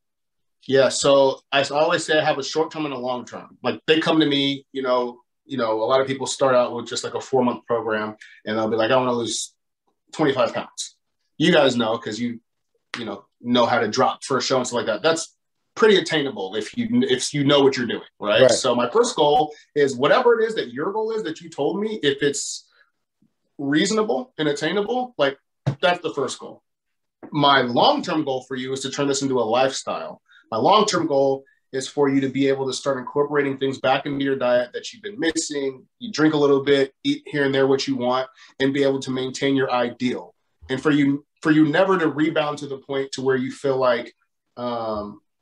Yeah, so I always say I have a short term and a long term. Like, they come to me, a lot of people start out with just like a 4-month program, and they'll be like, I want to lose 25 pounds. You guys know, because you know how to drop for a show and stuff like that. That's pretty attainable if you know what you're doing, right? So my first goal is whatever it is that your goal is that you told me, if it's reasonable and attainable, like, that's the first goal. My long-term goal for you is to turn this into a lifestyle. My long-term goal is for you to be able to start incorporating things back into your diet that you've been missing. You drink a little bit, eat here and there what you want, and be able to maintain your ideal. And for you never to rebound to the point to where you feel like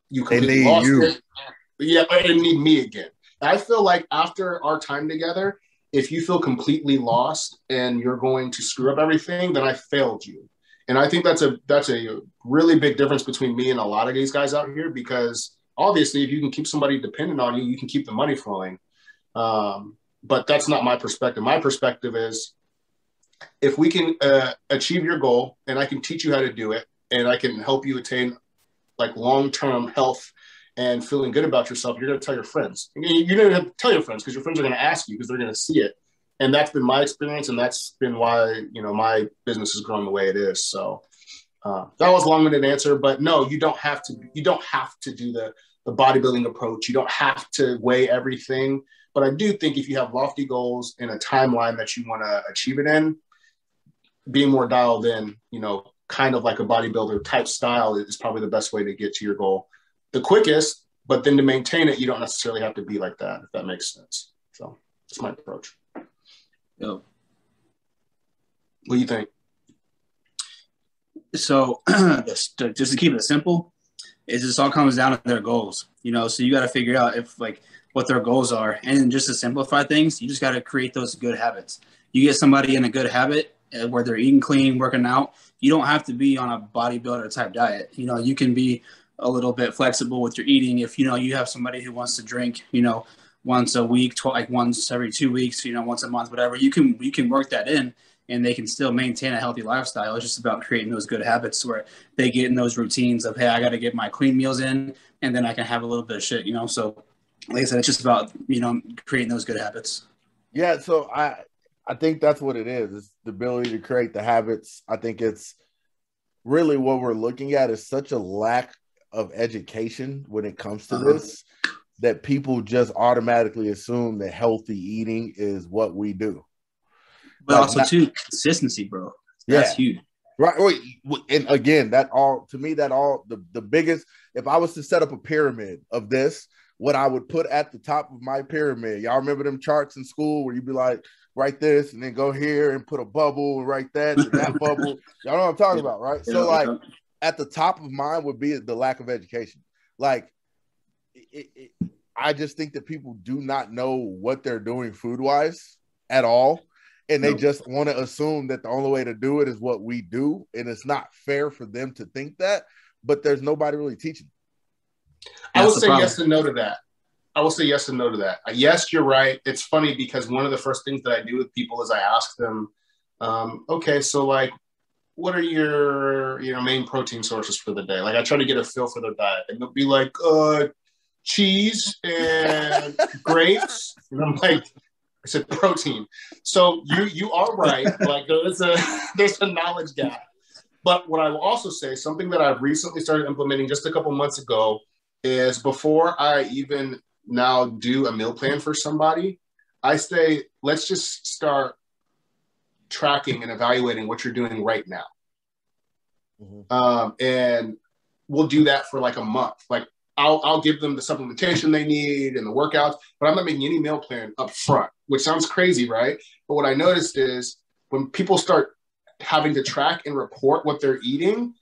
you completely lost it. Yeah, and need me again. I feel like after our time together, if you feel completely lost and you're going to screw up everything, then I failed you. And I think that's a really big difference between me and a lot of these guys out here, because obviously if you can keep somebody dependent on you, you can keep the money flowing. But that's not my perspective. My perspective is, if we can achieve your goal and I can teach you how to do it, and I can help you attain like long-term health and feeling good about yourself, you're going to tell your friends. You're going to have to tell your friends, because your friends are going to ask you, because they're going to see it. And that's been my experience, and that's been why, my business has grown the way it is. So that was a long-winded answer, but no, you don't have to do the bodybuilding approach. You don't have to weigh everything. But I do think if you have lofty goals and a timeline that you want to achieve it in, being more dialed in, kind of like a bodybuilder type style is probably the best way to get to your goal. The quickest, but then to maintain it, you don't necessarily have to be like that, if that makes sense. So that's my approach. Yo. What do you think? So just to keep it simple, it just all comes down to their goals, so you got to figure out what their goals are. And just to simplify things, you just got to create those good habits. You get somebody in a good habit where they're eating clean, working out. You don't have to be on a bodybuilder type diet. You can be a little bit flexible with your eating. If, you have somebody who wants to drink, once a week, once every 2 weeks, once a month, whatever, you can work that in, and they can still maintain a healthy lifestyle. It's just about creating those good habits where they get in those routines of, hey, I got to get my clean meals in, and then I can have a little bit of shit, So like I said, it's just about, creating those good habits. Yeah. So I think that's what it is. It's the ability to create the habits. I think it's really what we're looking at is such a lack of education when it comes to this, that people just automatically assume that healthy eating is what we do. But also consistency, bro. That's huge. Right. And again, the biggest, if I was to set up a pyramid of this, what I would put at the top of my pyramid, y'all remember them charts in school where you'd be like, write this and then go here and put a bubble and write that and that bubble. Y'all know what I'm talking about, right? Yeah, so at the top of mine would be the lack of education. I just think that people do not know what they're doing food-wise at all. And they just want to assume that the only way to do it is what we do. And it's not fair for them to think that, but there's nobody really teaching. I will say yes and no to that. Yes, you're right. It's funny because one of the first things that I do with people is I ask them, okay, so like, what are your main protein sources for the day? Like I try to get a feel for their diet, and they'll be like, cheese and grapes, and I'm like, I said protein. So you are right. Like there's a knowledge gap. But what I will also say, something that I've recently started implementing just a couple months ago, is before I even now do a meal plan for somebody, I say, let's just start tracking and evaluating what you're doing right now. Mm-hmm. And we'll do that for like a month. Like I'll give them the supplementation they need and the workouts, but I'm not making any meal plan up front, which sounds crazy, right? But what I noticed is when people start having to track and report what they're eating,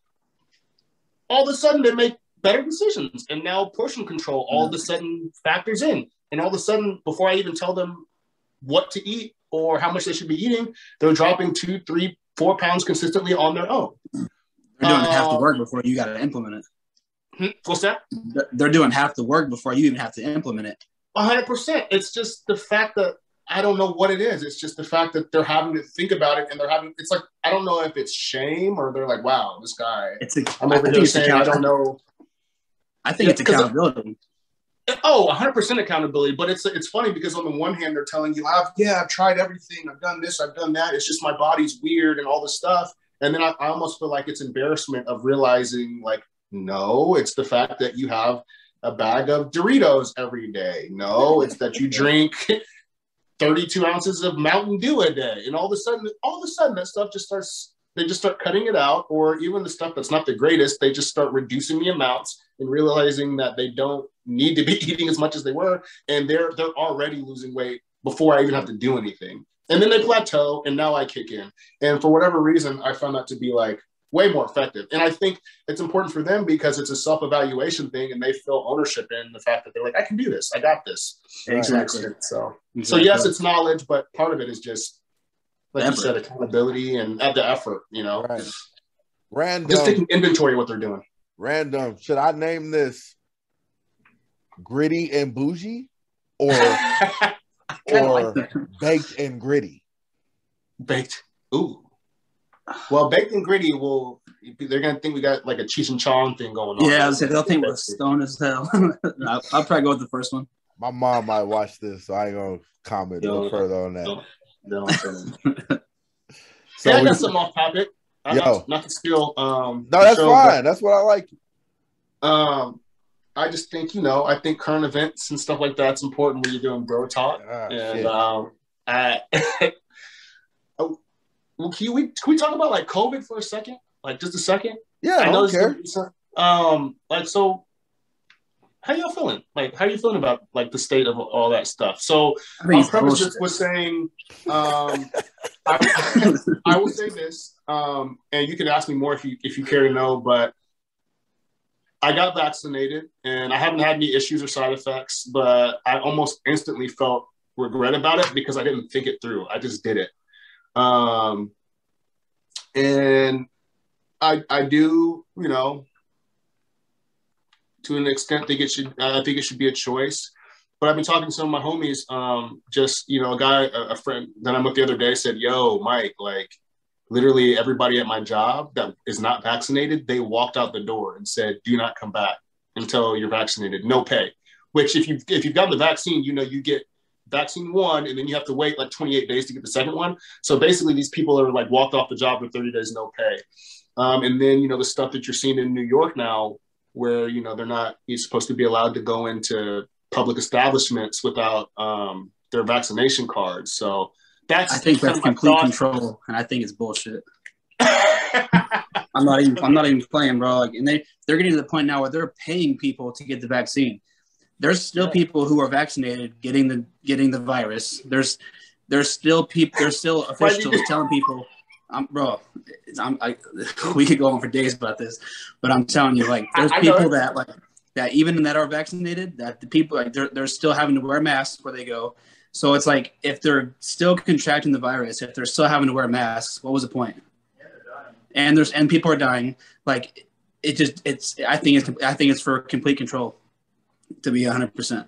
all of a sudden they make better decisions. And now portion control all of a sudden factors in. And all of a sudden, before I even tell them what to eat or how much they should be eating, they're dropping 2, 3, 4 pounds consistently on their own. They're doing half the work before you got to implement it. What's that? They're doing half the work before you even have to implement it. 100%. It's just the fact that I don't know what it is. It's just the fact that they're having to think about it, and it's like, I don't know if it's shame or they're like, wow, this guy. I'm over here saying I don't know. I think it's accountability. 100% accountability. But it's funny because on the one hand, they're telling you, I've tried everything. I've done this, I've done that. It's just my body's weird and all this stuff. And then I almost feel like it's embarrassment of realizing like, no, it's the fact that you have a bag of Doritos every day. No, it's that you drink 32 ounces of Mountain Dew a day. And all of a sudden that stuff they just start cutting it out, or even the stuff that's not the greatest, they just start reducing the amounts and realizing that they don't need to be eating as much as they were. And they're already losing weight before I even have to do anything. And then they plateau, and now I kick in. And for whatever reason, I found that to be like way more effective. And I think it's important for them because it's a self-evaluation thing, and they feel ownership in the fact that they're like, I can do this. I got this. Exactly. So yes, it's knowledge, but part of it is just, like you said, accountability and the effort, Right. Random. Just taking inventory of what they're doing. Random. Should I name this Gritty and Boujee or Baked and Gritty? Baked. Ooh. Well, Baked and Gritty they're going to think we got like a Cheech and Chong thing going on. Yeah, they'll think we're stoned as hell. I'll probably go with the first one. My mom might watch this, so I ain't going to comment no further on that. So I got some off topic. Not to steal. No, that's fine. That's what I like. I just think, I think current events and stuff like that's important when you're doing bro talk. Can we talk about like COVID for a second? Like just a second? Yeah, I don't care. So how y'all feeling? Like, how are you feeling about like the state of all that stuff? So I'll preface this with saying, I will say this, and you can ask me more if you care to know, but I got vaccinated and I haven't had any issues or side effects, but I almost instantly felt regret about it because I didn't think it through. I just did it. And I do, to an extent, I think it should be a choice. But I've been talking to some of my homies. A friend that I'm with the other day said, "Yo, Mike, like literally everybody at my job that is not vaccinated, they walked out the door and said, do not come back until you're vaccinated, no pay." Which if you've gotten the vaccine, you get vaccine 1, and then you have to wait like 28 days to get the second one. So basically, these people are like walked off the job for 30 days, no pay. And then the stuff that you're seeing in New York now, where you're supposed to be allowed to go into public establishments without their vaccination cards. So I think that's complete control, and I think it's bullshit. I'm not even playing, bro. Like, and they're getting to the point now where they're paying people to get the vaccine. There's still people who are vaccinated getting the virus. There's still people. There's still officials telling people, we could go on for days about this, but I'm telling you, like, there's people that even that are vaccinated, that the people they're still having to wear masks where they go. So it's like, if they're still contracting the virus, if they're still having to wear masks, what was the point? And people are dying. Like, I think it's for complete control. To be 100%.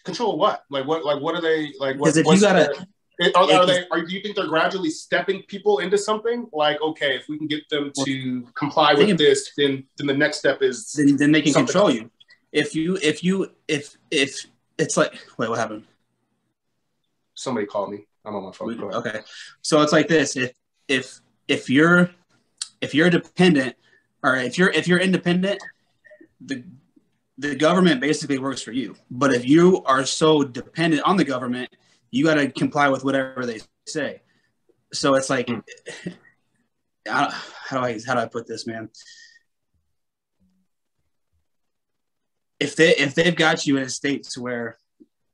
Control what? Like what are they like? Because if you gotta, do you think they're gradually stepping people into something? Like, okay, if we can get them to comply with this, then the next step is then they can control else. you. If it's like, wait, what happened? Somebody called me. I'm on my phone. Okay, so it's like this: if you're dependent, or if you're independent, the government basically works for you. But if you are so dependent on the government, you got to comply with whatever they say. So it's like, how do I put this, man? If they've got you in a state to where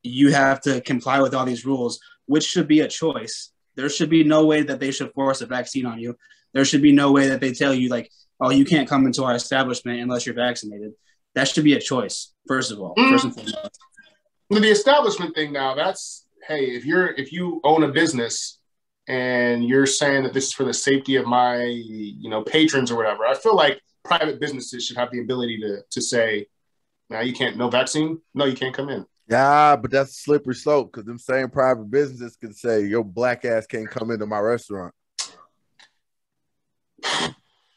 you have to comply with all these rules, which should be a choice. There should be no way that they should force a vaccine on you. There should be no way that they tell you like, oh, you can't come into our establishment unless you're vaccinated. That should be a choice, first of all. First and foremost. The establishment thing now, that's, hey, if you own a business and you're saying that this is for the safety of my, patrons or whatever, I feel like private businesses should have the ability to say, now you can't, no vaccine, no, you can't come in. Yeah, but that's a slippery slope because them same private businesses can say your black ass can't come into my restaurant.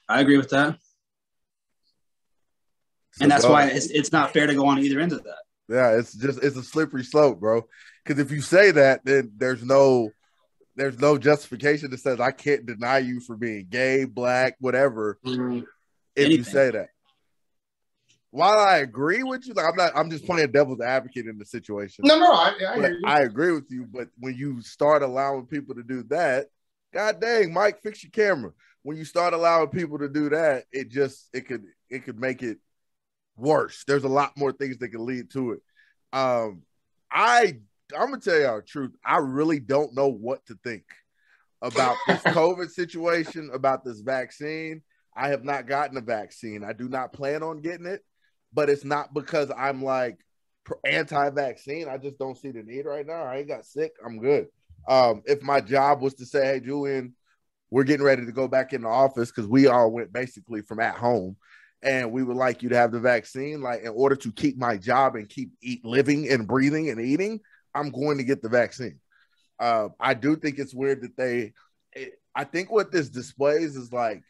I agree with that. And that's why it's not fair to go on either end of that. Yeah, it's a slippery slope, bro. Because if you say that, then there's no justification that says I can't deny you for being gay, black, whatever. If you say that. While I agree with you, I'm just playing devil's advocate in the situation. No, I hear you. I agree with you, but when you start allowing people to do that, god dang, Mike, fix your camera. When you start allowing people to do that, it could make it worse. There's a lot more things that can lead to it. I'm gonna tell y'all the truth. I really don't know what to think about this COVID situation, about this vaccine. I have not gotten a vaccine. I do not plan on getting it, but it's not because I'm like anti-vaccine. I just don't see the need right now. I ain't got sick. I'm good. If my job was to say, hey, Julian, we're getting ready to go back in the office because we all went basically from at home, and we would like you to have the vaccine, like in order to keep my job and keep living and breathing and eating, I'm going to get the vaccine. I do think it's weird that I think what this displays is like,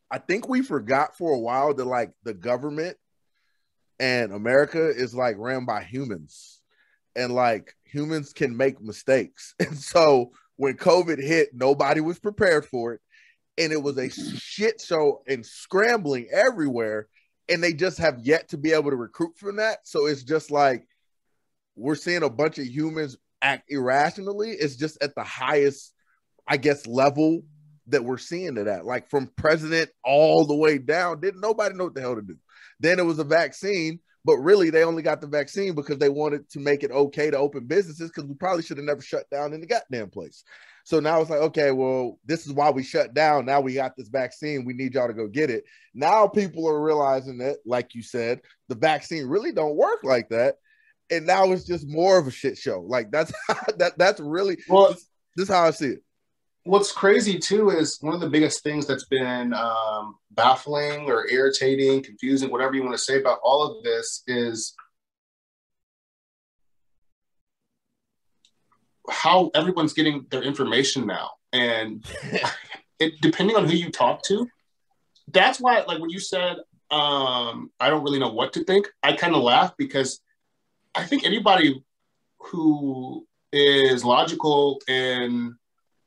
I think we forgot for a while that like the government and America is like ran by humans, and like humans can make mistakes. And so when COVID hit, nobody was prepared for it. And it was a shit show and scrambling everywhere. And they just have yet to be able to recruit from that. So it's just like, we're seeing a bunch of humans act irrationally. It's just at the highest, I guess, level that we're seeing it at. Like from president all the way down, didn't nobody know what the hell to do. Then it was a vaccine, but really they only got the vaccine because they wanted to make it okay to open businesses, because we probably should have never shut down in the goddamn place. So now it's like, okay, well, this is why we shut down. Now we got this vaccine. We need y'all to go get it. Now people are realizing that, like you said, the vaccine really don't work like that. And now it's just more of a shit show. Like that's really, well, this is how I see it. What's crazy too is one of the biggest things that's been baffling or irritating, confusing, whatever you want to say about all of this is how everyone's getting their information now. And depending on who you talk to, that's why, like when you said, I don't really know what to think, I kind of laugh, because I think anybody who is logical and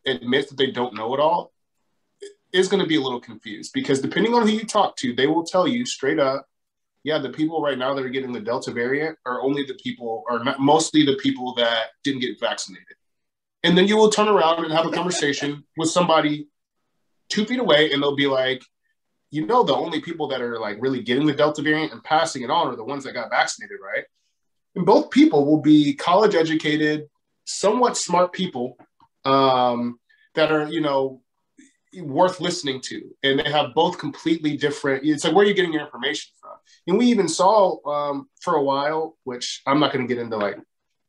admits that they don't know it all is going to be a little confused, because depending on who you talk to, they will tell you straight up, yeah, the people right now that are getting the Delta variant are only the people, or mostly the people that didn't get vaccinated. And then you will turn around and have a conversation with somebody 2 feet away, and they'll be like, the only people that are like really getting the Delta variant and passing it on are the ones that got vaccinated, right? And both people will be college educated, somewhat smart people that are, worth listening to. And they have both completely different, it's like, where are you getting your information from? And we even saw for a while, which I'm not going to get into, like,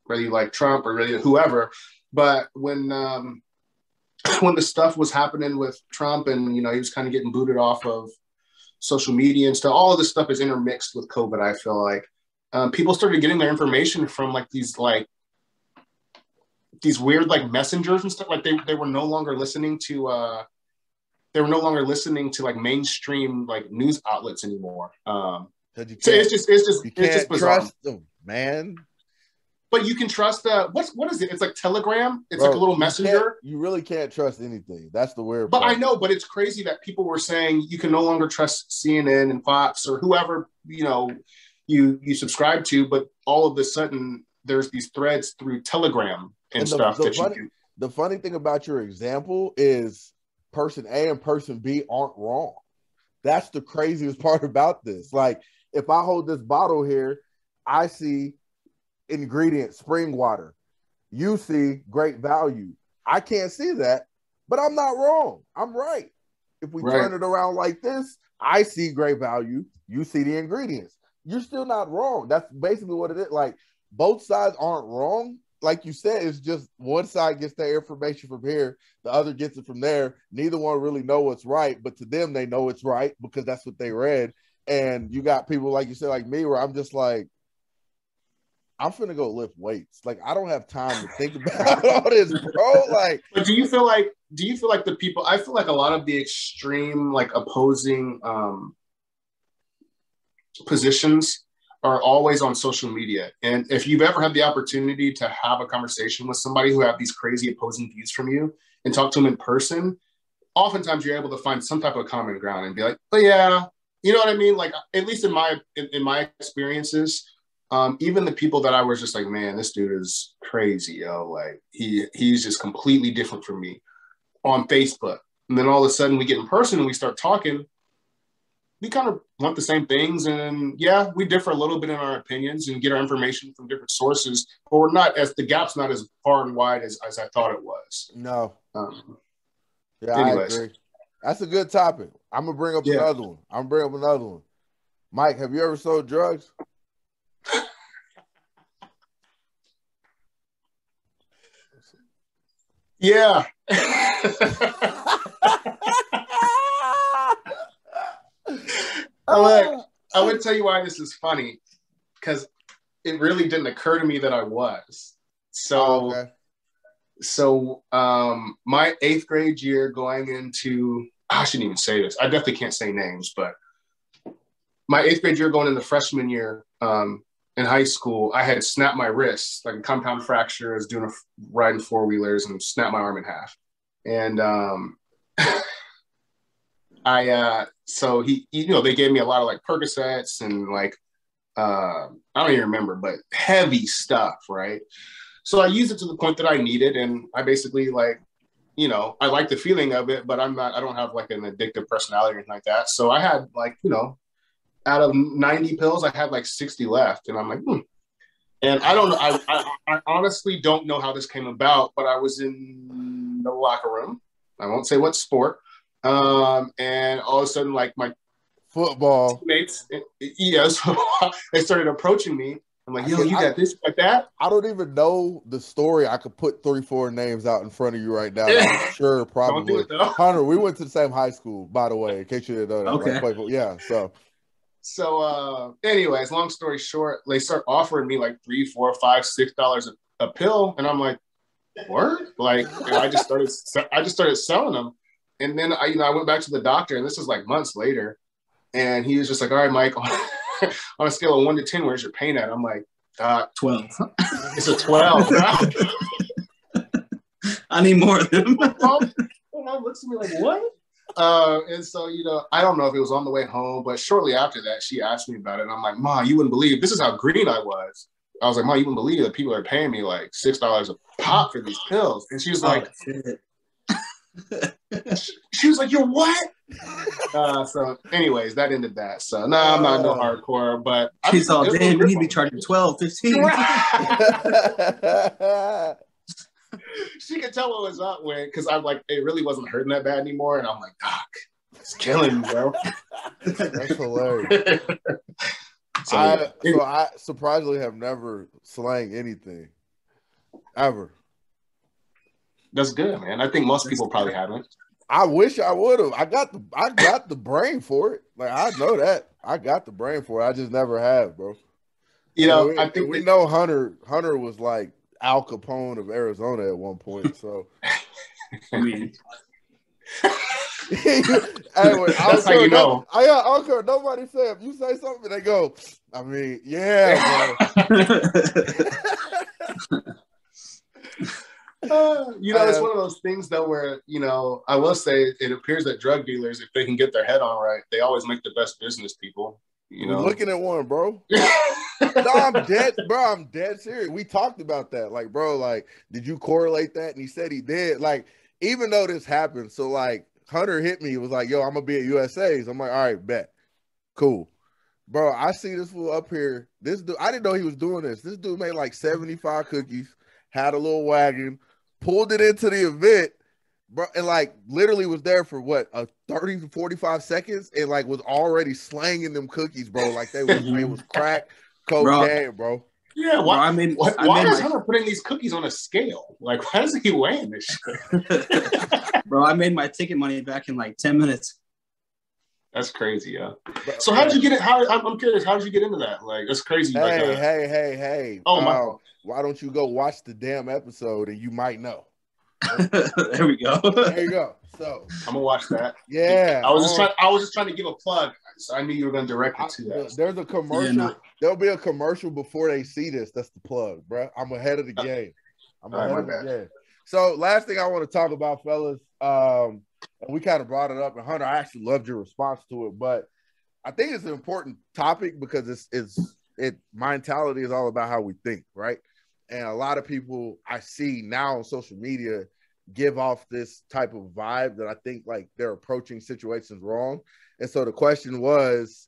whether you like Trump or really whoever, but when the stuff was happening with Trump and, he was kind of getting booted off of social media and stuff, all of this stuff is intermixed with COVID. I feel like people started getting their information from like these weird like messengers and stuff. Like they were no longer listening to like mainstream like news outlets anymore. So it's just bizarre. Trust them, man. But you can trust what is it? It's like Telegram. It's like a little messenger. You really can't trust anything. That's the weird part. But I know, but it's crazy that people were saying you can no longer trust CNN and Fox or whoever, you subscribe to, but all of a sudden there's these threads through Telegram and stuff. The funny thing about your example is person A and person B aren't wrong. That's the craziest part about this. Like, if I hold this bottle here, I see ingredient spring water. You see great value. I can't see that, but I'm not wrong. I'm right. If we turn it around like this, I see great value. You see the ingredients. You're still not wrong. That's basically what it is. Like, both sides aren't wrong. Like you said, it's just one side gets their information from here, the other gets it from there. Neither one really know what's right, but to them, they know it's right because that's what they read. And you got people, like you said, like me, where I'm just like, I'm finna go lift weights. Like, I don't have time to think about all this, bro. Like, but do you feel like the people? I feel like a lot of the extreme, like opposing positions are always on social media. And if you've ever had the opportunity to have a conversation with somebody who have these crazy opposing views from you and talk to them in person, oftentimes you're able to find some type of common ground and be like, oh yeah, you know what I mean? Like, at least in my experiences, even the people that I was just like, man, this dude is crazy, yo. Like, he's just completely different from me on Facebook. And then all of a sudden we get in person and we start talking. We kind of want the same things, and yeah, we differ a little bit in our opinions and get our information from different sources, but we're not the gap's not as far and wide as I thought it was. No. Yeah, anyways. I agree. That's a good topic. I'm gonna bring up another one. Mike, have you ever sold drugs? Yeah. I would tell you why this is funny, because it really didn't occur to me that I was. So my 8th grade year going into, I shouldn't even say this. I definitely can't say names, but my 8th grade year going into freshman year in high school, I had snapped my wrist, like a compound fracture. I was riding 4-wheelers and snapped my arm in half. And so they gave me a lot of like Percocets and like, I don't even remember, but heavy stuff. Right. So I used it to the point that I needed. And I basically like, I like the feeling of it, but I don't have like an addictive personality or anything like that. So I had like, out of 90 pills, I had like 60 left. And I'm like, And I don't know. I honestly don't know how this came about, but I was in the locker room. I won't say what sport. And all of a sudden, like my football teammates, so they started approaching me. I'm like, yo, you got this, like that? I don't even know the story. I could put 3-4 names out in front of you right now. I'm sure, probably. Don't do it, though. Hunter, we went to the same high school, by the way, in case you didn't know that. Okay. Like, So, anyways, long story short, they start offering me like $3, $4, $5, $6 a pill, and I'm like, what? Like, I just started selling them, and then I went back to the doctor, and this was like months later, and he was just like, all right, Mike, on a scale of 1 to 10, where's your pain at? I'm like, 12. It's a 12. I need more of them. My mom looks at me like, what? And so, I don't know if it was on the way home, but shortly after that, she asked me about it. And I'm like, Ma, you wouldn't believe, this is how green I was. I was like, Ma, you wouldn't believe that people are paying me like $6 a pop for these pills. And she was like, she was like, you're what? So anyways, that ended that. So no, I'm not no hardcore, but she's all, damn, you need to be charging 12, 15. She could tell what was up with, because I'm like, it really wasn't hurting that bad anymore. And I'm like, Doc, it's killing me, bro. That's hilarious. So I surprisingly have never slang anything. Ever. That's good, man. I think most people probably haven't. I wish I would have. I got the brain for it. Like I know that. I got the brain for it. I just never have, bro. You know, I think we know Hunter was like Al Capone of Arizona at one point. So I mean, anyway, that's how you know. I don't care. Nobody say if you say something, they go. I mean, yeah, bro. It's one of those things though where I will say it appears that drug dealers, if they can get their head on right, they always make the best business people. We're looking at one, bro. No, I'm dead, bro. I'm dead serious. We talked about that, like, bro. Like, did you correlate that? And he said he did. Like, even though this happened, so like Hunter hit me. He was like, "Yo, I'm gonna be at USA's." I'm like, "All right, bet, cool." Bro, I see this fool up here. This dude, I didn't know he was doing this. This dude made like 75 cookies, had a little wagon, pulled it into the event, bro, and like literally was there for what, a 30 to 45 seconds, and like was already slanging them cookies, bro. Like it was crack cocaine, bro. Yeah, why is Hunter putting these cookies on a scale? Like, why is he weighing this shit? Bro, I made my ticket money back in like 10 minutes. That's crazy, yeah. So how did you get it? I'm curious. How did you get into that? Like, that's crazy. Hey. Oh, my fault. Why don't you go watch the damn episode and you might know? There we go. There you go. So I'm gonna watch that. Yeah. I was just trying to give a plug. So I knew you were gonna direct it to that. There's a commercial. Yeah, no. There'll be a commercial before they see this. That's the plug, bro. I'm ahead of the game. So last thing I want to talk about, fellas. And we kind of brought it up, and Hunter, I actually loved your response to it, but I think it's an important topic because Minetality is all about how we think, right? And a lot of people I see now on social media give off this type of vibe that I think like they're approaching situations wrong. And so the question was,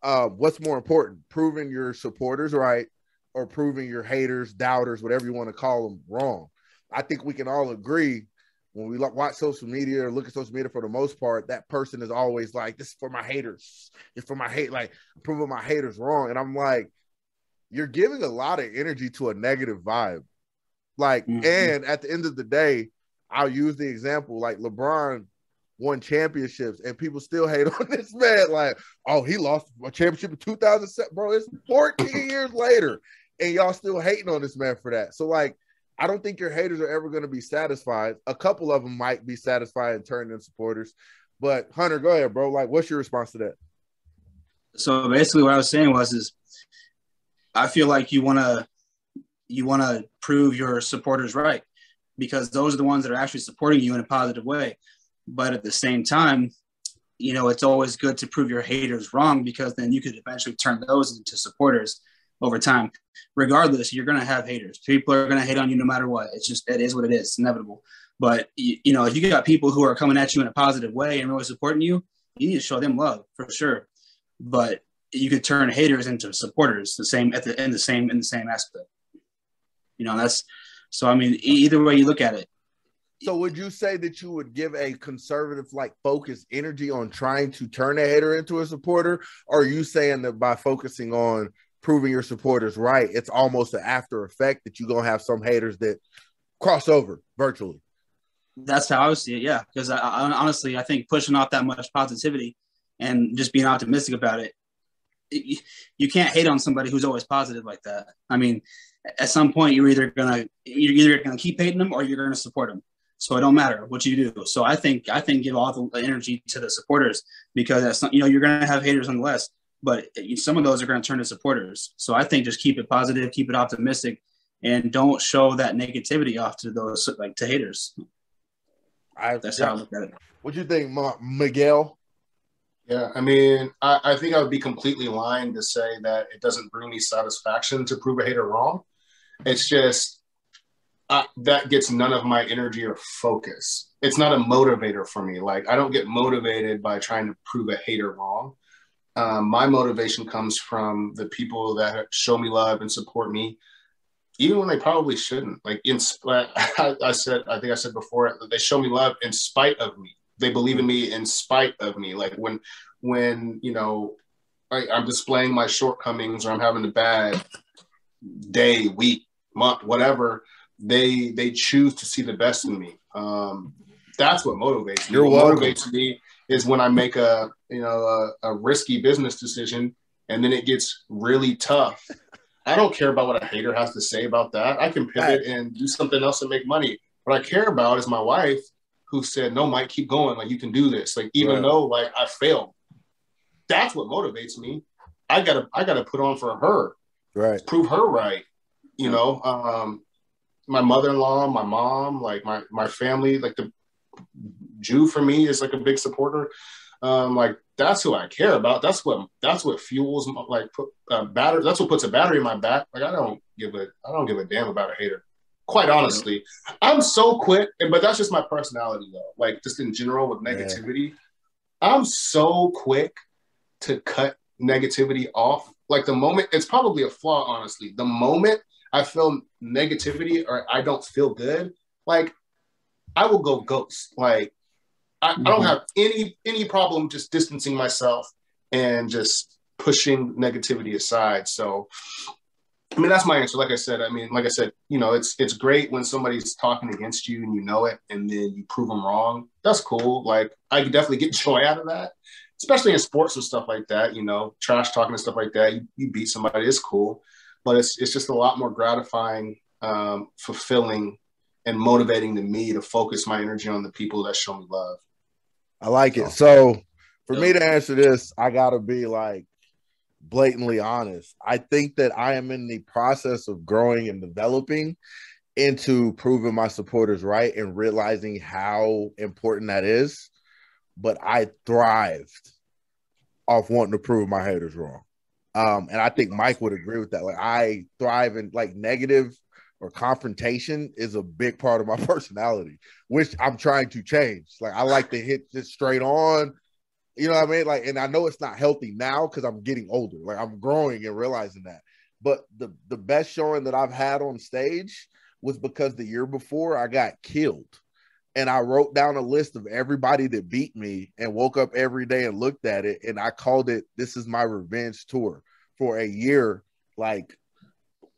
what's more important, proving your supporters right or proving your haters, doubters, whatever you want to call them, wrong? I think we can all agree when we watch social media or look at social media for the most part, that person is always like, this is for my haters. It's for my hate, like proving my haters wrong. And I'm like, you're giving a lot of energy to a negative vibe. Like, and at the end of the day, I'll use the example, like LeBron won championships and people still hate on this man. Like, oh, he lost a championship in 2007. Bro, it's 14 years later and y'all still hating on this man for that. So like, I don't think your haters are ever going to be satisfied. A couple of them might be satisfied and turn into supporters. But Hunter, go ahead, bro. Like, what's your response to that? So basically what I was saying is I feel like you want to prove your supporters right because those are the ones that are actually supporting you in a positive way. But at the same time, it's always good to prove your haters wrong because then you could eventually turn those into supporters over time. Regardless, you're going to have haters. People are going to hate on you no matter what. It is what it is. It's inevitable. But, if you got people who are coming at you in a positive way and really supporting you, you need to show them love for sure. But you could turn haters into supporters in the same aspect. Either way you look at it. So would you say that you would give a conservative, like focused energy on trying to turn a hater into a supporter? Or are you saying that by focusing on proving your supporters right, it's almost an after effect that you're going to have some haters that cross over virtually? That's how I would see it, yeah. Because I honestly, I think pushing off that much positivity and just being optimistic about it, you can't hate on somebody who's always positive like that. I mean, at some point, you're either gonna keep hating them or you're gonna support them. So it don't matter what you do. So I think give all the energy to the supporters because that's not, you're gonna have haters nonetheless. But some of those are going to turn to supporters. So I think just keep it positive, keep it optimistic, and don't show that negativity off to those to haters. That's how I look at it. What do you think, Miguel? Yeah, I mean, I think I would be completely lying to say that it doesn't bring me satisfaction to prove a hater wrong. It's just that gets none of my energy or focus. It's not a motivator for me. Like, I don't get motivated by trying to prove a hater wrong. My motivation comes from the people that show me love and support me, even when they probably shouldn't. Like, I think I said before that they show me love in spite of me. They believe in me in spite of me. Like when I'm displaying my shortcomings or I'm having a bad day, week, month, whatever, they choose to see the best in me. That's what motivates me. You're what welcome. Motivates me is when I make a risky business decision and then it gets really tough. I don't care about what a hater has to say about that. I can pivot and do something else and make money. What I care about is my wife, who said, "No, Mike, keep going. Like, you can do this. Like, even though like I failed." That's what motivates me. I gotta put on for her, right? Prove her right. You know, my mother-in-law, my mom, like my family, like the Jew for me is like a big supporter. Like that's who I care about. That's what fuels like battery. That's what puts a battery in my back. Like I don't give a damn about a hater. Quite honestly, I'm so quick, but that's just my personality though. Like just in general with negativity, I'm so quick to cut negativity off. Like the moment, it's probably a flaw, honestly. The moment I feel negativity or I don't feel good, like I will go ghost. Like I don't have any problem just distancing myself and just pushing negativity aside. So I mean, that's my answer. Like I said, you know, it's great when somebody's talking against you and you know it, and then you prove them wrong. That's cool. Like I can definitely get joy out of that, especially in sports and stuff like that. You know, trash talking and stuff like that. You beat somebody, it's cool, but it's just a lot more gratifying, fulfilling, and motivating to me to focus my energy on the people that show me love. I like it. So for me to answer this, I gotta be like blatantly honest. I think that I am in the process of growing and developing into proving my supporters right and realizing how important that is. But I thrived off wanting to prove my haters wrong. And I think Mike would agree with that. Like I thrive in like negative or confrontation is a big part of my personality, which I'm trying to change. Like I like to hit just straight on. You know what I mean? Like, and I know it's not healthy now because I'm getting older. Like I'm growing and realizing that. But the best showing that I've had on stage was because the year before I got killed. And I wrote down a list of everybody that beat me and woke up every day and looked at it. And I called it, "This is my revenge tour." For a year, like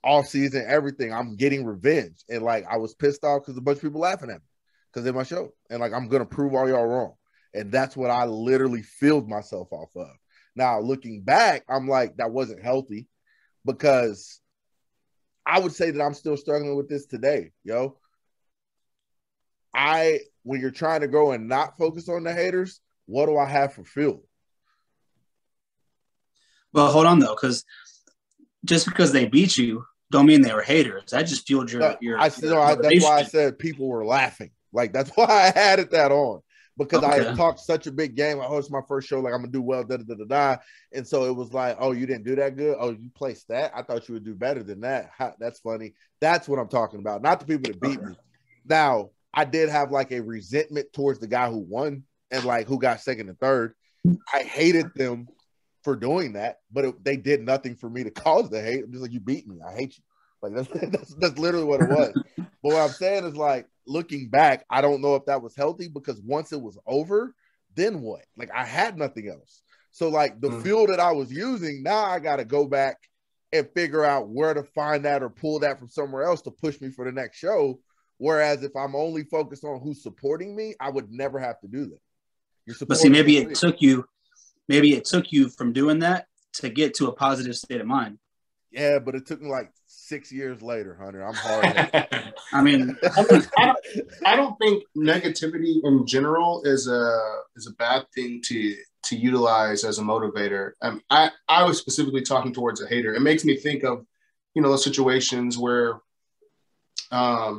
off season, everything. I'm getting revenge. And like I was pissed off because a bunch of people laughing at me because they're my show. And like I'm gonna prove all y'all wrong. And that's what I literally filled myself off of. Now, looking back, I'm like, that wasn't healthy because I would say that I'm still struggling with this today, yo. When you're trying to grow and not focus on the haters, what do I have for fuel? Well, hold on though, because just because they beat you don't mean they were haters. That just fueled your that's why I said people were laughing. Like that's why I added that on. Because I had talked such a big game. It's my first show. Like, I'm going to do well, da-da-da-da-da. And so it was like, oh, you didn't do that good? Oh, you placed that? I thought you would do better than that. That's funny. That's what I'm talking about. Not the people that beat me. Now, I did have like a resentment towards the guy who won and like who got second and third. I hated them for doing that, but they did nothing for me to cause the hate. I'm just like, you beat me. I hate you. Like, that's literally what it was. But what I'm saying is like, looking back, I don't know if that was healthy because once it was over, then what? Like I had nothing else. So like the fuel that I was using, now I got to go back and figure out where to find that or pull that from somewhere else to push me for the next show. Whereas if I'm only focused on who's supporting me, I would never have to do that. But see, maybe it took you from doing that to get to a positive state of mind. Yeah, but it took me like 6 years later, Hunter. I'm hard. I mean, I don't think negativity in general is a bad thing to utilize as a motivator. I was specifically talking towards a hater. It makes me think of, those situations where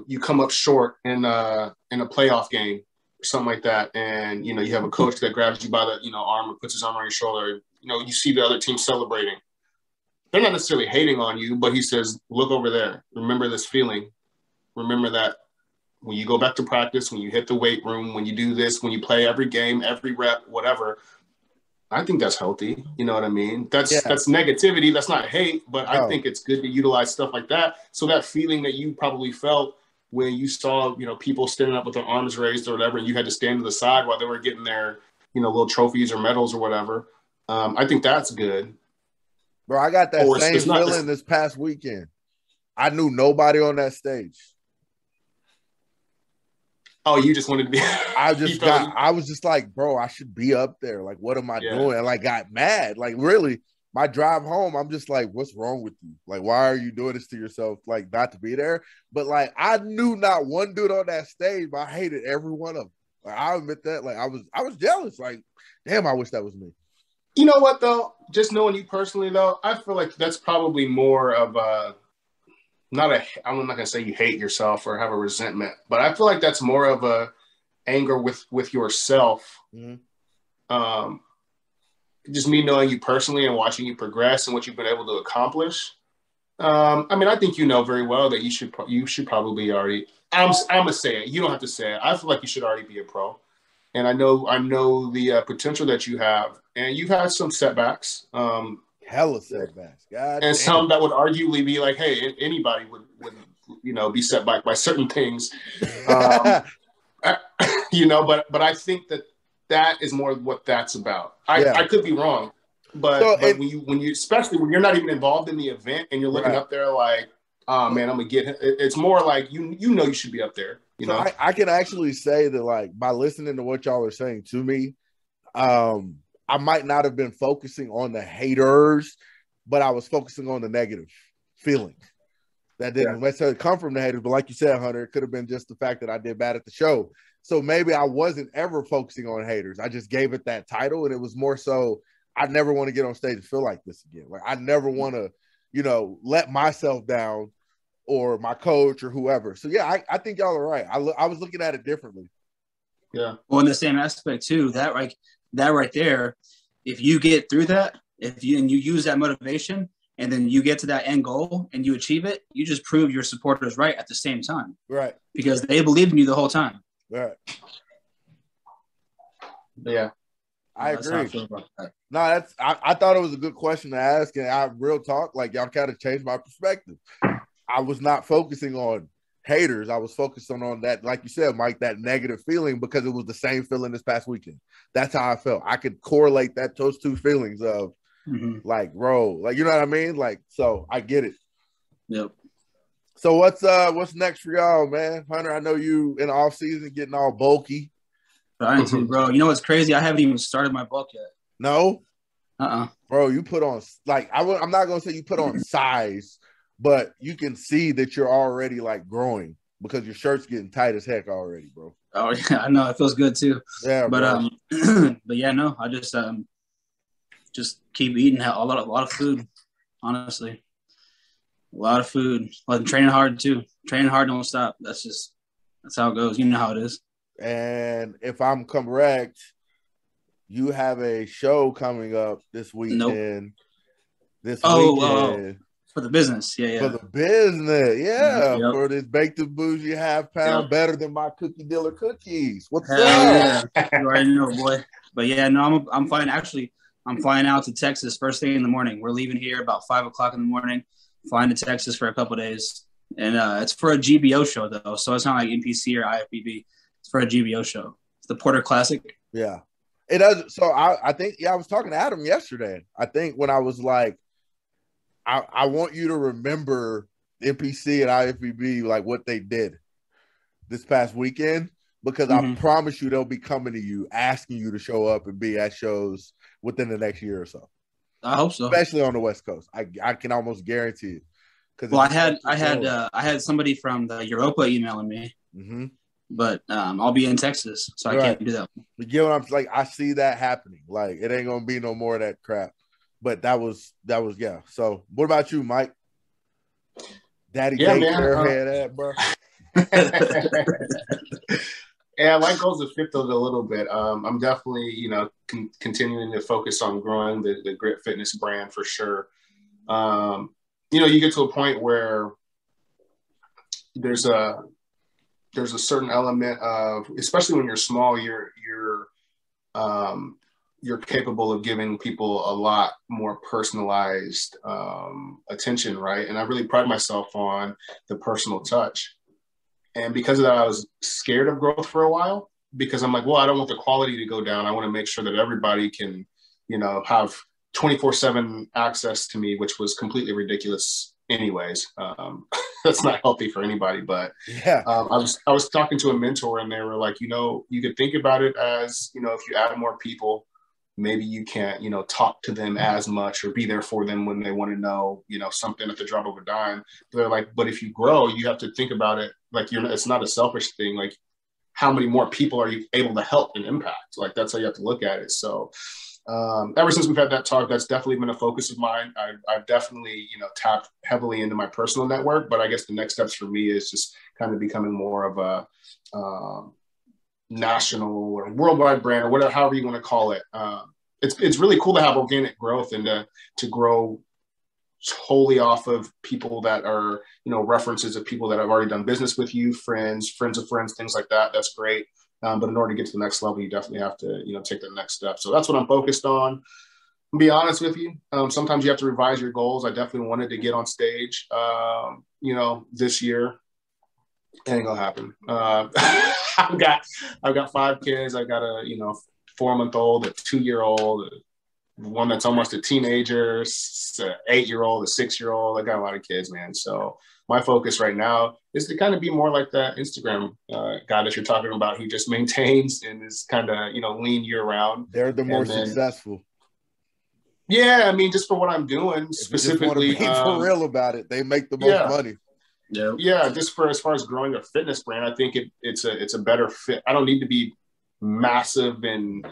you come up short in a playoff game or something like that, and you have a coach that grabs you by the arm or puts his arm on your shoulder. You see the other team celebrating. They're not necessarily hating on you, but he says, look over there. Remember this feeling. Remember that when you go back to practice, when you hit the weight room, when you do this, when you play every game, every rep, whatever. I think that's healthy. You know what I mean? That's negativity. That's not hate, but I think it's good to utilize stuff like that. So that feeling that you probably felt when you saw, people standing up with their arms raised or whatever, and you had to stand to the side while they were getting their, little trophies or medals or whatever. I think that's good. Bro, I got that same feeling this past weekend. I knew nobody on that stage. Oh, you just wanted to be. I was just like, bro, I should be up there. Like, what am I doing? And like, got mad. Like, really, my drive home, I'm just like, what's wrong with you? Like, why are you doing this to yourself? Like, not to be there. But like, I knew not one dude on that stage, but I hated every one of them. Like, I admit that. Like, I was jealous. Like, damn, I wish that was me. You know what though? Just knowing you personally though, I feel like that's probably more of a I'm not gonna say you hate yourself or have a resentment, but I feel like that's more of a anger with yourself. Mm-hmm. Just me knowing you personally and watching you progress and what you've been able to accomplish. I mean, I think you know very well that you should probably already. I'm gonna say it. You don't have to say it. I feel like you should already be a pro, and I know the potential that you have, and you've had some setbacks. Hella setbacks, God. And some that would arguably be like, hey, anybody would be set back by certain things, but I think that is more what that's about. I could be wrong, but when you especially when you're not even involved in the event and you're looking up there like, oh man, I'm gonna get him. It's more like you should be up there. I can actually say that like by listening to what y'all are saying to me, I might not have been focusing on the haters, but I was focusing on the negative feeling that didn't necessarily come from the haters. But like you said, Hunter, it could have been just the fact that I did bad at the show. So maybe I wasn't ever focusing on haters. I just gave it that title, and it was more so I never want to get on stage and feel like this again. Like I never want to, let myself down or my coach or whoever. So yeah, I think y'all are right. I was looking at it differently. Yeah. Well, in the same aspect too, that right there, if you get through that, you use that motivation and then you get to that end goal and you achieve it, you just prove your supporters right at the same time. Right. Because they believed in you the whole time. Right. Yeah. I agree. No, I thought it was a good question to ask, and I real talk, like y'all kind of changed my perspective. I was not focusing on haters. I was focusing on that, like you said, Mike, that negative feeling because it was the same feeling this past weekend. That's how I felt. I could correlate those two feelings of like, bro, like, you know what I mean? Like, so I get it. Yep. So what's next for y'all, man? Hunter, I know you in the off season getting all bulky. Trying to, bro. You know what's crazy? I haven't even started my bulk yet. No? Bro, you put on, like, I'm not going to say you put on size, but you can see that you're already, like, growing because your shirt's getting tight as heck already, bro. Oh, yeah, I know. It feels good, too. Yeah, but, but yeah, no, I just keep eating a lot of food, honestly. A lot of food. I'm training hard, too. Training hard, don't stop. That's how it goes. You know how it is. And if I'm correct, you have a show coming up this weekend. Weekend. For the business. Yeah. For the business. Yeah. Yep. For this baked and Boujee half-pound better than my cookie dealer cookies. What's up? Yeah. You already know, boy. But yeah, no, I'm flying. Actually, I'm flying out to Texas first thing in the morning. We're leaving here about 5 o'clock in the morning, flying to Texas for a couple of days. And it's for a GBO show, though. So it's not like NPC or IFBB. It's for a GBO show. It's the Porter Classic. Yeah. It does. So I think, I was talking to Adam yesterday. I think when I was like, I want you to remember NPC and IFBB, like what they did this past weekend, because I promise you they'll be coming to you, asking you to show up and be at shows within the next year or so. I hope so. Especially on the West Coast. I can almost guarantee it. Well, I had somebody from the Europa emailing me. Mm-hmm. But I'll be in Texas, so I can't do that. You get what I'm like? I see that happening. Like it ain't gonna be no more of that crap. But that was yeah. So what about you, Mike? Daddy hair that, bro. Yeah, like goes to fit those a little bit. I'm definitely continuing to focus on growing the Grit Fitness brand for sure. You get to a point where there's a certain element of, especially when you're small, you're capable of giving people a lot more personalized attention, right? And I really pride myself on the personal touch. And because of that, I was scared of growth for a while because I'm like, well, I don't want the quality to go down. I want to make sure that everybody can, have 24/7 access to me, which was completely ridiculous anyways. That's not healthy for anybody. But Yeah. I was talking to a mentor, and they were like, you could think about it as, if you add more people, maybe you can't, talk to them as much or be there for them when they want to know, something at the drop of a dime. But they're like, but if you grow, you have to think about it like it's not a selfish thing. Like, how many more people are you able to help and impact? Like, that's how you have to look at it. So ever since we've had that talk, that's definitely been a focus of mine. I've definitely, tapped heavily into my personal network, but I guess the next steps for me is just kind of becoming more of a national or worldwide brand or whatever, however you want to call it. It's really cool to have organic growth and to grow wholly off of people that are, references of people that have already done business with you, friends of friends, things like that. That's great. But in order to get to the next level, you definitely have to, take the next step. So that's what I'm focused on. To be honest with you, sometimes you have to revise your goals. I definitely wanted to get on stage, this year. Ain't gonna happen. I've got 5 kids. I got a 4-month-old, a 2-year-old, one that's almost a teenager, an 8-year-old, a 6-year-old. I got a lot of kids, man. So my focus right now is to kind of be more like that Instagram guy that you're talking about, who just maintains and is kind of lean year round. They're the more successful. Yeah, I mean, just for what I'm doing specifically, be for real about it, they make the most money. Yeah, just for as far as growing a fitness brand, I think it's a better fit. I don't need to be massive and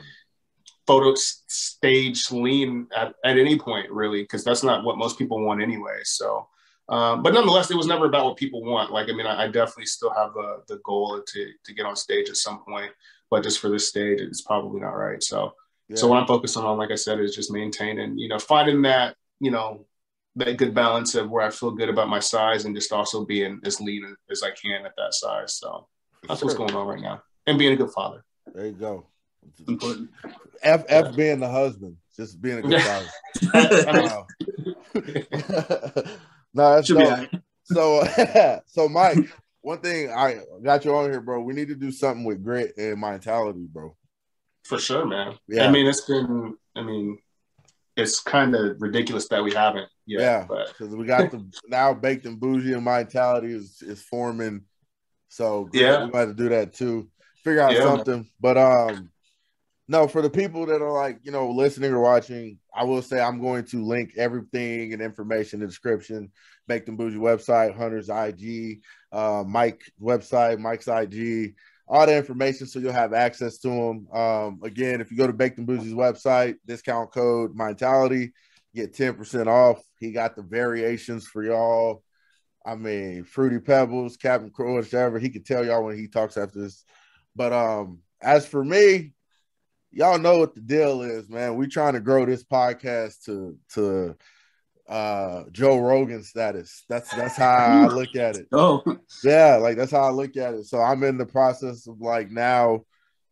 photo stage lean at any point, really, because that's not what most people want anyway. So, but nonetheless, it was never about what people want. Like, I mean, I definitely still have the goal to get on stage at some point, but just for this stage, it's probably not right. So, So what I'm focusing on, like I said, is just maintaining, finding that, that good balance of where I feel good about my size and just also being as lean as I can at that size. So that's what's going on right now, and being a good father. There you go. It's important. F being the husband, just being a good father. No, that's dope. So Mike, one thing I got you on here, bro. We need to do something with grit and Minetality, bro. For sure, man. Yeah. I mean, it's kind of ridiculous that we haven't yet. Yeah, because we got now Baked and Boujee and Minetality is forming. So we got to do that too. Figure out something. But no, for the people that are like, listening or watching, I will say I'm going to link everything and information in the description. Baked and Boujee website, Hunter's IG, Mike website, Mike's IG, all the information, so you'll have access to them. Again, if you go to Baked and Boujee's website, discount code Minetality, get 10% off. He got the variations for y'all. I mean, Fruity Pebbles, Captain Crunch, whatever. He can tell y'all when he talks after this. But as for me, y'all know what the deal is, man. We trying to grow this podcast to Joe Rogan status. That's how I look at it. Oh, yeah, like that's how I look at it. So I'm in the process of like now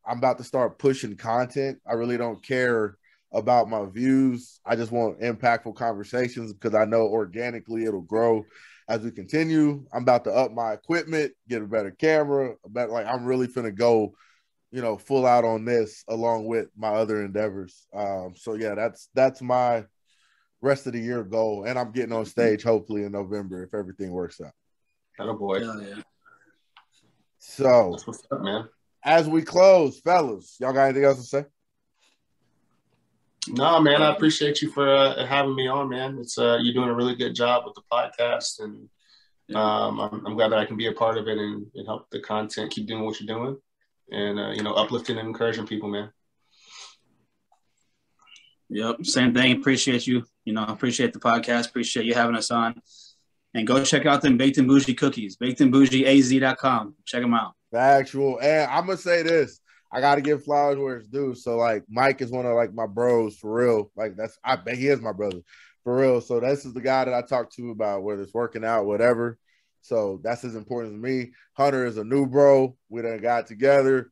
I'm about to start pushing content. I really don't care about my views. I just want impactful conversations because I know organically it'll grow as we continue. I'm about to up my equipment, get a better camera, I'm really finna go, full out on this along with my other endeavors. So yeah, that's my rest of the year goal, and I'm getting on stage hopefully in November if everything works out. Oh boy. yeah. So that's what's up, man. As we close, fellas, y'all got anything else to say? No, man, I appreciate you for having me on, man. It's you're doing a really good job with the podcast, and I'm glad that I can be a part of it and help the content keep doing what you're doing, and uplifting and encouraging people, man. Yep, same thing. Appreciate you. Appreciate the podcast. Appreciate you having us on. And go check out them Baked and Boujee cookies. BakedandBougieAZ.com. Check them out. Factual. And I'm gonna say this. I gotta give flowers where it's due. So like Mike is one of like my bros for real. Like I bet he is my brother for real. So this is the guy that I talk to about whether it's working out, whatever. So that's as important as me. Hunter is a new bro. We done got together.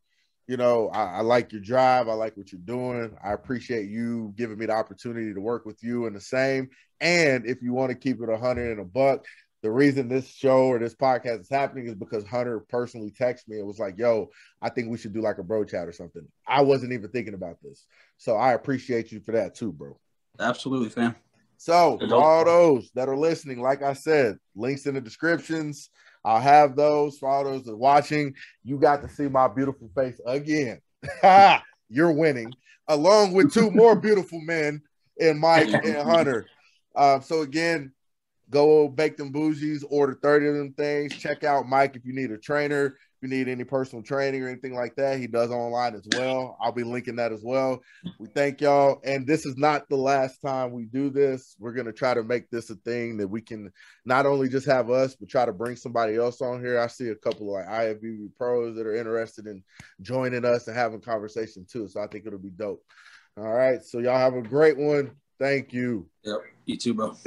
I like your drive. I like what you're doing. I appreciate you giving me the opportunity to work with you in the same. And if you want to keep it 100 and a buck, the reason this show or this podcast is happening is because Hunter personally texted me. It was like, yo, I think we should do like a bro chat or something. I wasn't even thinking about this. So I appreciate you for that too, bro. Absolutely, fam. So for all those that are listening, like I said, links in the descriptions. I'll have those for all those that are watching. You got to see my beautiful face again. You're winning, along with two more beautiful men in Mike and Hunter. So again, go bake them bougies, order 30 of them things. Check out Mike if you need a trainer. If you need any personal training or anything like that, he does online as well. I'll be linking that as well. We thank y'all. And this is not the last time we do this. We're going to try to make this a thing that we can not only just have us, but try to bring somebody else on here. I see a couple of like IFBB pros that are interested in joining us and having conversation too. So I think it'll be dope. All right. So y'all have a great one. Thank you. Yep. You too, bro.